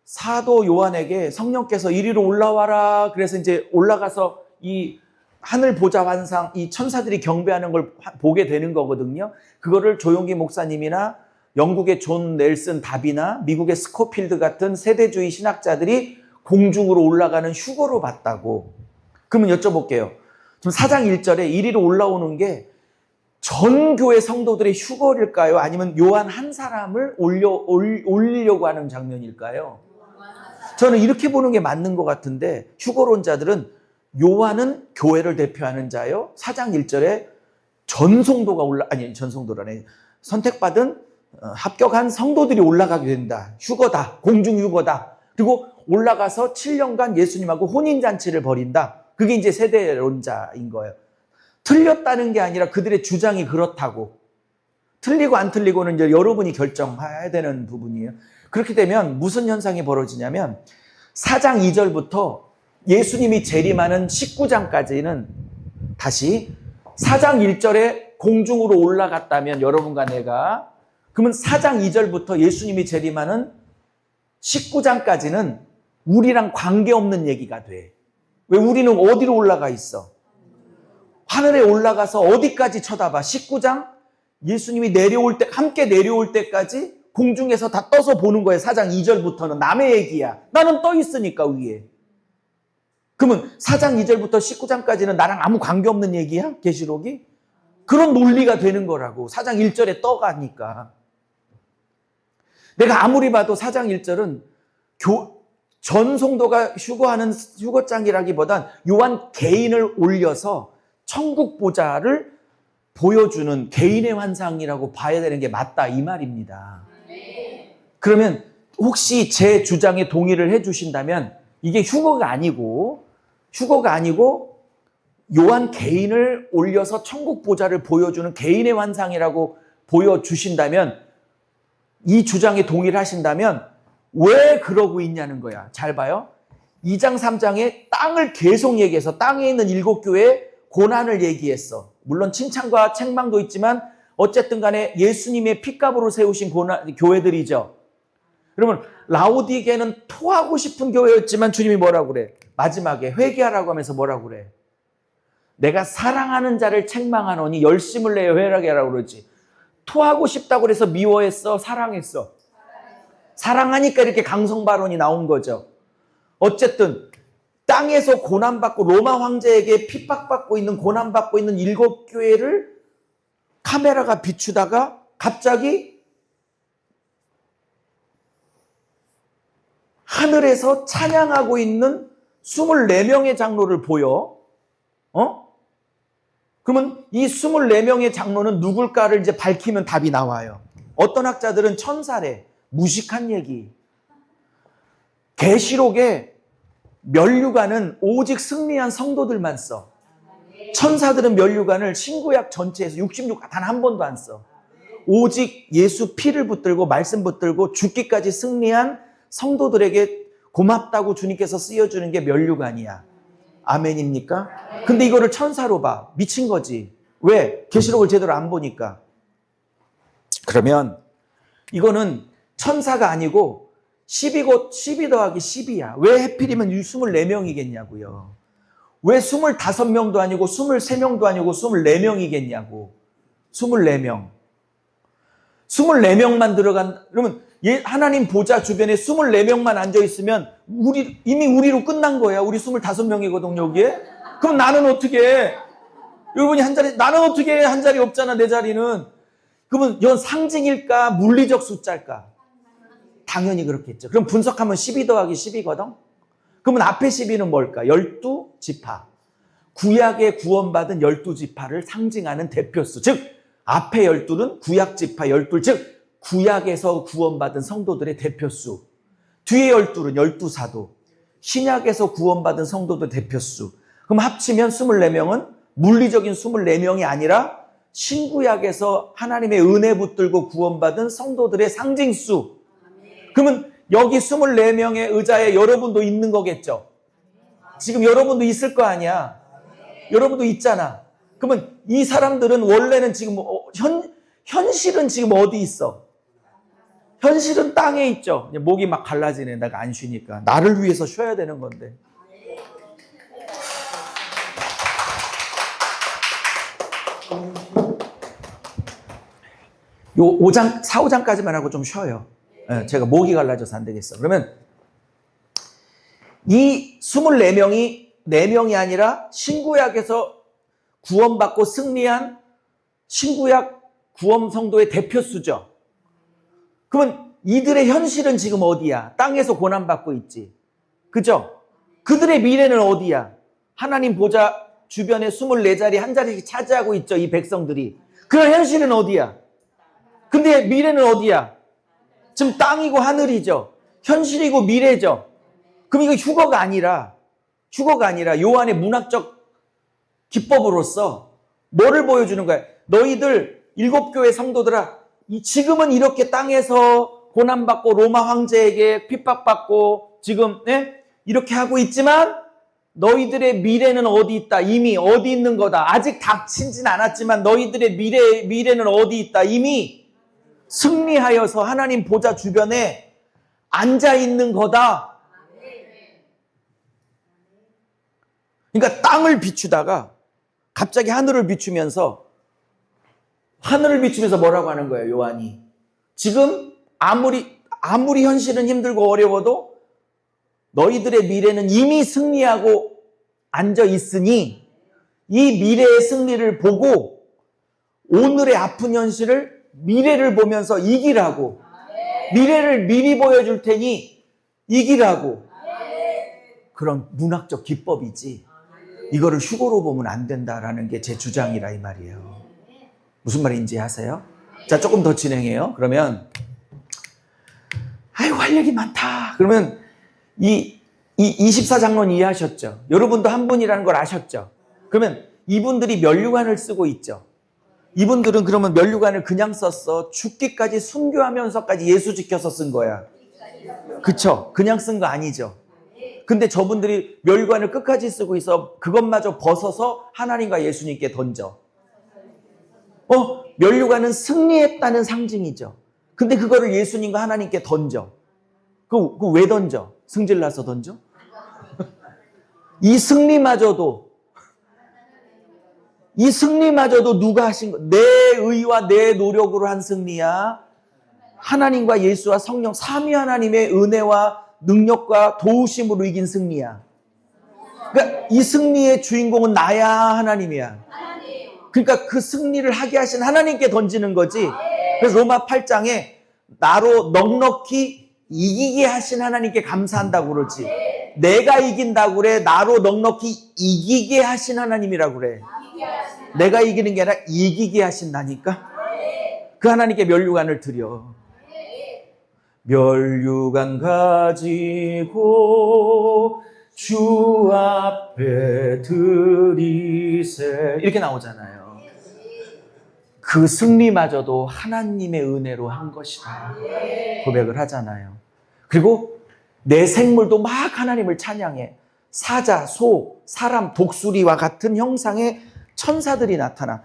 사도 요한에게 성령께서 이리로 올라와라 그래서 이제 올라가서 이 하늘 보좌 환상 이 천사들이 경배하는 걸 보게 되는 거거든요. 그거를 조용기 목사님이나 영국의 존 넬슨 다비나 미국의 스코필드 같은 세대주의 신학자들이 공중으로 올라가는 휴거로 봤다고. 그러면 여쭤볼게요. 지금 4장 1절에 이리로 올라오는 게 전 교회 성도들의 휴거일까요? 아니면 요한 한 사람을 올리려고 하는 장면일까요? 저는 이렇게 보는 게 맞는 것 같은데 휴거론자들은 요한은 교회를 대표하는 자요. 4장 1절에 전 성도가 전성도라네. 선택받은 합격한 성도들이 올라가게 된다. 휴거다. 공중 휴거다. 그리고 올라가서 7년간 예수님하고 혼인잔치를 벌인다. 그게 이제 세대론자인 거예요. 틀렸다는 게 아니라 그들의 주장이 그렇다고. 틀리고 안 틀리고는 이제 여러분이 결정해야 되는 부분이에요. 그렇게 되면 무슨 현상이 벌어지냐면 4장 2절부터 예수님이 재림하는 19장까지는 다시 4장 1절에 공중으로 올라갔다면 여러분과 내가 그러면 4장 2절부터 예수님이 재림하는 19장까지는 우리랑 관계없는 얘기가 돼. 왜 우리는 어디로 올라가 있어? 하늘에 올라가서 어디까지 쳐다봐? 19장 예수님이 내려올 때 함께 내려올 때까지 공중에서 다 떠서 보는 거예요. 4장 2절부터는 남의 얘기야. 나는 떠 있으니까 위에. 그러면 4장 2절부터 19장까지는 나랑 아무 관계없는 얘기야? 계시록이? 그런 논리가 되는 거라고. 4장 1절에 떠가니까. 내가 아무리 봐도 4장 1절은 전 성도가 휴거하는 휴거장이라기보단 요한 개인을 올려서 천국 보좌를 보여주는 개인의 환상이라고 봐야 되는 게 맞다 이 말입니다. 그러면 혹시 제 주장에 동의를 해주신다면 이게 휴거가 아니고 요한 개인을 올려서 천국 보좌를 보여주는 개인의 환상이라고 보여주신다면 이 주장에 동의를 하신다면 왜 그러고 있냐는 거야. 잘 봐요. 2장 3장에 땅을 계속 얘기해서 땅에 있는 7교회의 고난을 얘기했어. 물론 칭찬과 책망도 있지만 어쨌든 간에 예수님의 핏값으로 세우신 교회들이죠. 그러면 라오디게는 토하고 싶은 교회였지만 주님이 뭐라고 그래? 마지막에 회개하라고 하면서 뭐라고 그래? 내가 사랑하는 자를 책망하노니 열심을 내어 회개하게 하라고 그러지. 토하고 싶다고 그래서 미워했어? 사랑했어? 사랑하니까 이렇게 강성 발언이 나온 거죠. 어쨌든 땅에서 고난받고 로마 황제에게 핍박받고 있는 고난받고 있는 7교회를 카메라가 비추다가 갑자기 하늘에서 찬양하고 있는 24명의 장로를 보여. 그러면 이 24명의 장로는 누굴까를 이제 밝히면 답이 나와요. 어떤 학자들은 천사래. 무식한 얘기. 계시록에 면류관은 오직 승리한 성도들만 써. 천사들은 면류관을 신구약 전체에서 66 단 한 번도 안 써. 오직 예수 피를 붙들고 말씀 붙들고 죽기까지 승리한 성도들에게 고맙다고 주님께서 쓰여주는 게 면류관이야. 아멘입니까? 근데 이거를 천사로 봐. 미친 거지. 왜? 계시록을 제대로 안 보니까. 그러면 이거는 천사가 아니고 12 더하기 10이야. 왜 해필이면 24명이겠냐고요. 왜 25명도 아니고 23명도 아니고 24명이겠냐고. 24명. 24명만 그러면 하나님 보좌 주변에 24명만 앉아있으면 이미 우리로 끝난 거야. 우리 25명이거든 여기에. 그럼 나는 어떻게 해? 여러분이 나는 어떻게 해? 한 자리 없잖아 내 자리는. 그러면 이건 상징일까 물리적 숫자일까? 당연히 그렇겠죠. 그럼 분석하면 12 더하기 10이거든. 그러면 앞에 12는 뭘까? 12지파. 구약에 구원받은 12지파를 상징하는 대표수. 즉 앞에 12는 구약지파 12, 즉 구약에서 구원받은 성도들의 대표수. 뒤에 12는 12사도. 신약에서 구원받은 성도들 대표수. 그럼 합치면 24명은 물리적인 24명이 아니라 신구약에서 하나님의 은혜 붙들고 구원받은 성도들의 상징수. 그러면 여기 24명의 의자에 여러분도 있는 거겠죠? 지금 여러분도 있을 거 아니야? 여러분도 있잖아. 그러면 이 사람들은 원래는 지금 현실은 지금 어디 있어? 현실은 땅에 있죠. 목이 막 갈라지네. 내가 안 쉬니까. 나를 위해서 쉬어야 되는 건데. 요 5장, 4, 5장까지만 하고 좀 쉬어요. 제가 목이 갈라져서 안 되겠어. 그러면 이 24명이 4명이 아니라 신구약에서 구원받고 승리한 신구약 구원 성도의 대표수죠. 그러면 이들의 현실은 지금 어디야? 땅에서 고난받고 있지. 그죠? 그들의 미래는 어디야? 하나님 보좌 주변에 24자리 한 자리씩 차지하고 있죠. 이 백성들이. 그런 현실은 어디야? 근데 미래는 어디야? 지금 땅이고 하늘이죠. 현실이고 미래죠. 그럼 이거 휴거가 아니라 요한의 문학적 기법으로서 뭐를 보여주는 거야? 너희들 7교회 성도들아, 지금은 이렇게 땅에서 고난받고 로마 황제에게 핍박받고 지금 이렇게 하고 있지만 너희들의 미래는 어디 있다? 이미 어디 있는 거다? 아직 닥치진 않았지만 너희들의 미래는 어디 있다? 이미 승리하여서 하나님 보좌 주변에 앉아있는 거다. 그러니까 땅을 비추다가 갑자기 하늘을 비추면서 뭐라고 하는 거예요, 요한이. 지금 아무리 현실은 힘들고 어려워도 너희들의 미래는 이미 승리하고 앉아 있으니 이 미래의 승리를 보고 오늘의 아픈 현실을 미래를 보면서 이기라고. 미래를 미리 보여줄 테니 이기라고. 그런 문학적 기법이지. 이거를 휴거로 보면 안 된다라는 게 제 주장이라 이 말이에요. 무슨 말인지 아세요? 자, 조금 더 진행해요. 그러면 아이고 할 얘기 많다. 그러면 이 24장로는 이해하셨죠? 여러분도 한 분이라는 걸 아셨죠? 그러면 이분들이 면류관을 쓰고 있죠. 이분들은 그러면 면류관을 그냥 썼어? 죽기까지 순교하면서까지 예수 지켜서 쓴 거야. 그쵸? 그냥 쓴 거 아니죠. 근데 저분들이 면류관을 끝까지 쓰고 있어. 그것마저 벗어서 하나님과 예수님께 던져. 면류관은 승리했다는 상징이죠. 근데 그거를 예수님과 하나님께 던져. 그거 왜 던져? 승질나서 던져? 이 승리마저도 이 승리마저도 누가 하신 거? 내 의와 내 노력으로 한 승리야? 하나님과 예수와 성령 삼위 하나님의 은혜와 능력과 도우심으로 이긴 승리야. 그러니까 이 승리의 주인공은 나야, 하나님이야. 그러니까 그 승리를 하게 하신 하나님께 던지는 거지. 그래서 로마 8장에 나로 넉넉히 이기게 하신 하나님께 감사한다고 그러지. 내가 이긴다고 그래. 나로 넉넉히 이기게 하신 하나님이라고 그래. 내가 이기는 게 아니라 이기게 하신다니까. 그 하나님께 면류관을 드려. 면류관 가지고 주 앞에 드리세, 이렇게 나오잖아요. 그 승리마저도 하나님의 은혜로 한 것이다 고백을 하잖아요. 그리고 내 생물도 막 하나님을 찬양해. 사자, 소, 사람, 독수리와 같은 형상의 천사들이 나타나.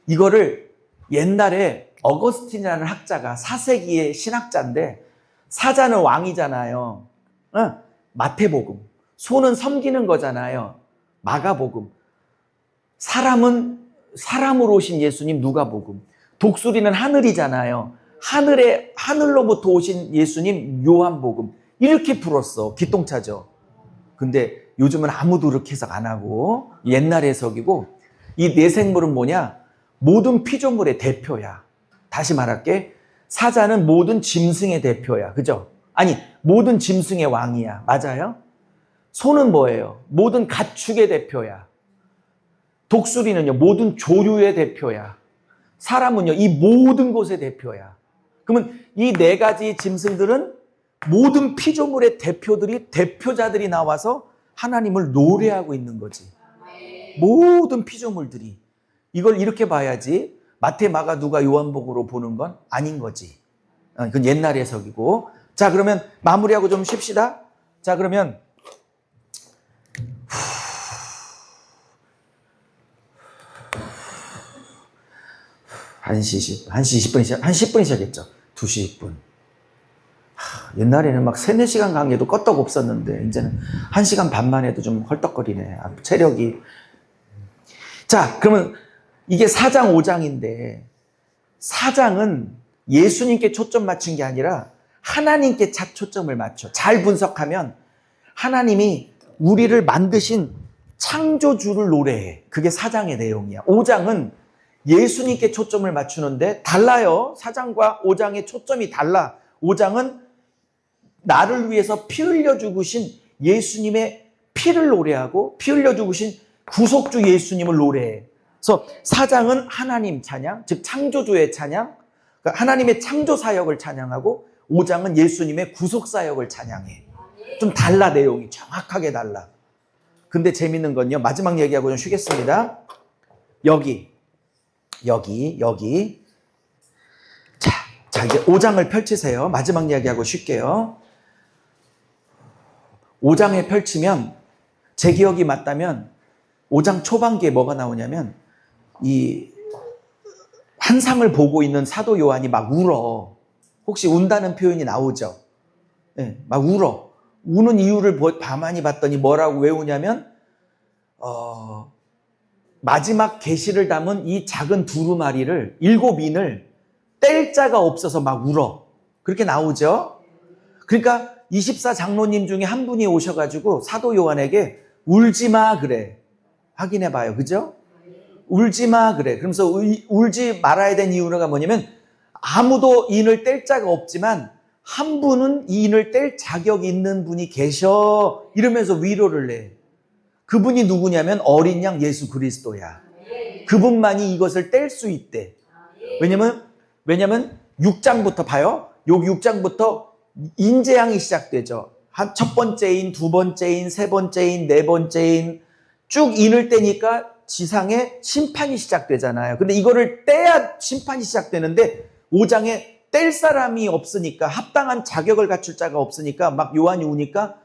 이거를 옛날에 어거스틴이라는 학자가 4세기의 신학자인데, 사자는 왕이잖아요. 마태복음. 소는 섬기는 거잖아요. 마가복음. 사람은 사람으로 오신 예수님, 누가복음. 독수리는 하늘이잖아요. 하늘로부터 오신 예수님, 요한복음. 이렇게 풀었어. 기똥차죠. 근데 요즘은 아무도 그렇게 해석 안 하고 옛날 해석이고, 이 내생물은 뭐냐? 모든 피조물의 대표야. 다시 말할게. 사자는 모든 짐승의 대표야. 그죠? 아니, 모든 짐승의 왕이야. 맞아요? 소는 뭐예요? 모든 가축의 대표야. 독수리는요, 모든 조류의 대표야. 사람은요, 이 모든 곳의 대표야. 그러면 이 네 가지 짐승들은 모든 피조물의 대표자들이 나와서 하나님을 노래하고 있는 거지. 모든 피조물들이. 이걸 이렇게 봐야지 마태, 마가, 누가, 요한복음으로 보는 건 아닌 거지. 그건 옛날 해석이고. 자, 그러면 마무리하고 좀 쉽시다. 자, 그러면 1시 10분 시작했죠. 2시 10분. 옛날에는 막 3, 4시간 강의도 껐떡 없었는데 이제는 1시간 반만 해도 좀 헐떡거리네. 체력이. 자, 그러면 이게 4장 5장인데 4장은 예수님께 초점 맞춘 게 아니라 하나님께 초점을 맞춰. 잘 분석하면 하나님이 우리를 만드신 창조주를 노래해. 그게 4장의 내용이야. 5장은 예수님께 초점을 맞추는데 달라요. 4장과 5장의 초점이 달라. 5장은 나를 위해서 피 흘려 죽으신 예수님의 피를 노래하고 피 흘려 죽으신 구속주 예수님을 노래해. 그래서 4장은 하나님 찬양, 즉 창조주의 찬양, 그러니까 하나님의 창조 사역을 찬양하고 5장은 예수님의 구속 사역을 찬양해. 좀 달라, 내용이 정확하게 달라. 근데 재밌는 건요, 마지막 얘기하고 좀 쉬겠습니다. 여기. 자, 이제 5장을 펼치세요. 마지막 이야기하고 쉴게요. 5장에 펼치면, 제 기억이 맞다면 5장 초반기에 뭐가 나오냐면 이 환상을 보고 있는 사도 요한이 막 울어. 혹시 운다는 표현이 나오죠? 네, 막 울어. 우는 이유를 가만히 봤더니 뭐라고, 왜 우냐면 마지막 계시를 담은 이 작은 두루마리를, 7인을 뗄 자가 없어서 막 울어. 그렇게 나오죠? 그러니까 24장로님 중에 한 분이 오셔가지고 사도 요한에게 울지 마 그래. 확인해 봐요. 그죠? 울지 마 그래. 그러면서 울지 말아야 되는 이유가 뭐냐면 아무도 인을 뗄 자가 없지만 한 분은 이 인을 뗄 자격이 있는 분이 계셔. 이러면서 위로를 내. 그분이 누구냐면 어린 양 예수 그리스도야. 그분만이 이것을 뗄 수 있대. 왜냐면 6장부터 봐요. 여기 6장부터 인재양이 시작되죠. 첫 번째인, 두 번째인, 세 번째인, 네 번째인 쭉 인을 떼니까 지상에 심판이 시작되잖아요. 근데 이거를 떼야 심판이 시작되는데 5장에 뗄 사람이 없으니까, 합당한 자격을 갖출 자가 없으니까 막 요한이 우니까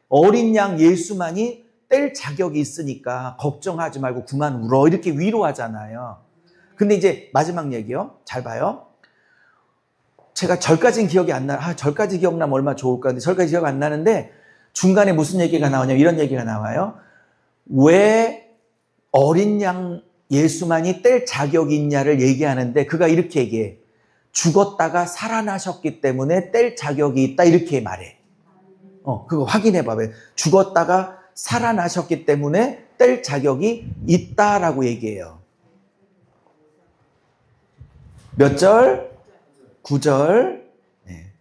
어린 양 예수만이 뗄 자격이 있으니까 걱정하지 말고 그만 울어. 이렇게 위로하잖아요. 근데 이제 마지막 얘기요. 잘 봐요. 제가 절까지는 기억이 안 나. 절까지 기억나면 얼마나 좋을까. 근데 절까지 기억 안 나는데 중간에 무슨 얘기가 나오냐면 이런 얘기가 나와요. 왜 어린 양 예수만이 뗄 자격이 있냐를 얘기하는데 그가 이렇게 얘기해. 죽었다가 살아나셨기 때문에 뗄 자격이 있다 이렇게 말해. 그거 확인해 봐봐요. 죽었다가 살아나셨기 때문에 뗄 자격이 있다라고 얘기해요. 몇 절? 9절. 네.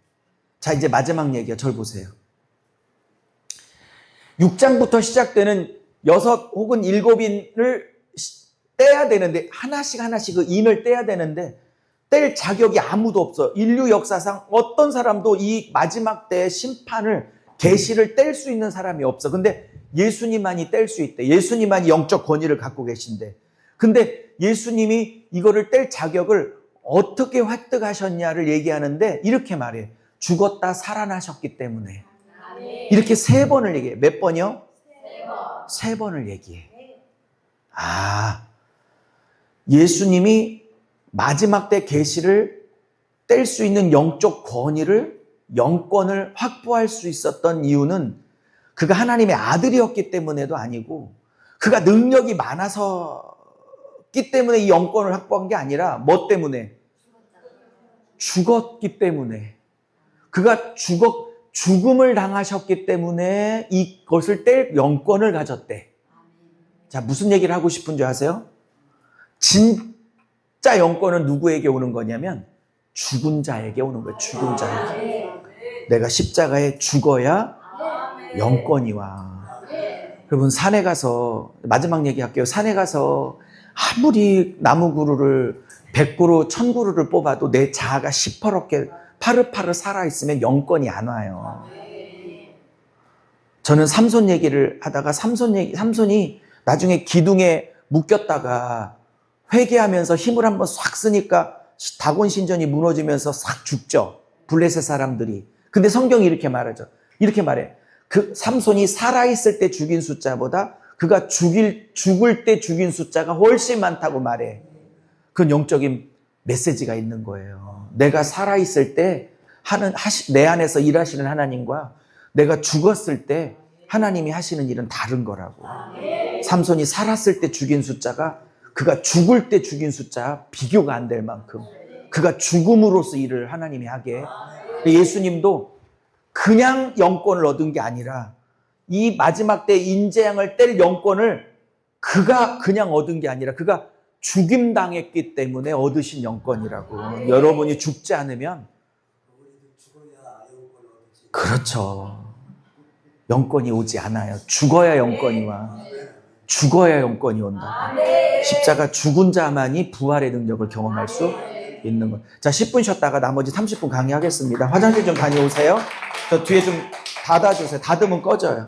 자, 이제 마지막 얘기야. 절 보세요. 6장부터 시작되는 6 혹은 7인을 떼야 되는데 하나씩 그 인을 떼야 되는데 뗄 자격이 아무도 없어. 인류 역사상 어떤 사람도 이 마지막 때의 심판을 계시를 뗄 수 있는 사람이 없어. 근데 예수님만이 뗄 수 있대. 예수님만이 영적 권위를 갖고 계신데. 근데 예수님이 이거를 뗄 자격을 어떻게 획득하셨냐를 얘기하는데 이렇게 말해. 죽었다 살아나셨기 때문에. 이렇게 3번을 얘기해. 몇 번이요? 3번을 얘기해. 예수님이 마지막 때 계시를 뗄 수 있는 영적 권위를, 영권을 확보할 수 있었던 이유는 그가 하나님의 아들이었기 때문에도 아니고 그가 능력이 많아서기 때문에 이 영권을 확보한 게 아니라 뭐 때문에? 죽었기 때문에. 그가 죽음을 당하셨기 때문에 이것을 뗄 영권을 가졌대. 자, 무슨 얘기를 하고 싶은 줄 아세요? 진짜 영권은 누구에게 오는 거냐면 죽은 자에게 오는 거예요. 죽은 자에게. 내가 십자가에 죽어야 영권이 와. 여러분, 산에 가서, 마지막 얘기할게요. 산에 가서 아무리 나무 그루를 100그루, 1000그루를 뽑아도 내 자아가 시퍼렇게 파릇파릇 살아있으면 영권이 안 와요. 저는 삼손 얘기를 하다가 삼손이 나중에 기둥에 묶였다가 회개하면서 힘을 한번 싹 쓰니까 다곤 신전이 무너지면서 싹 죽죠. 블레셋 사람들이. 근데 성경이 이렇게 말하죠. 이렇게 말해. 그 삼손이 살아있을 때 죽인 숫자보다 그가 죽을 때 죽인 숫자가 훨씬 많다고 말해. 그건 영적인 메시지가 있는 거예요. 내가 살아있을 때 내 안에서 일하시는 하나님과 내가 죽었을 때 하나님이 하시는 일은 다른 거라고. 삼손이 살았을 때 죽인 숫자가 그가 죽을 때 죽인 숫자 비교가 안 될 만큼 그가 죽음으로써 일을 하나님이 하게. 예수님도 그냥 영권을 얻은 게 아니라 이 마지막 때 인재양을 뗄 영권을 그가 그냥 얻은 게 아니라 그가 죽임당했기 때문에 얻으신 영권이라고. 여러분이 죽지 않으면 그렇죠. 영권이 오지 않아요. 죽어야 영권이 와. 죽어야 영권이 온다. 십자가 죽은 자만이 부활의 능력을 경험할 수 있는 것. 자, 10분 쉬었다가 나머지 30분 강의하겠습니다. 화장실 좀 다녀오세요. 저 뒤에 좀 닫아주세요. 닫으면 꺼져요.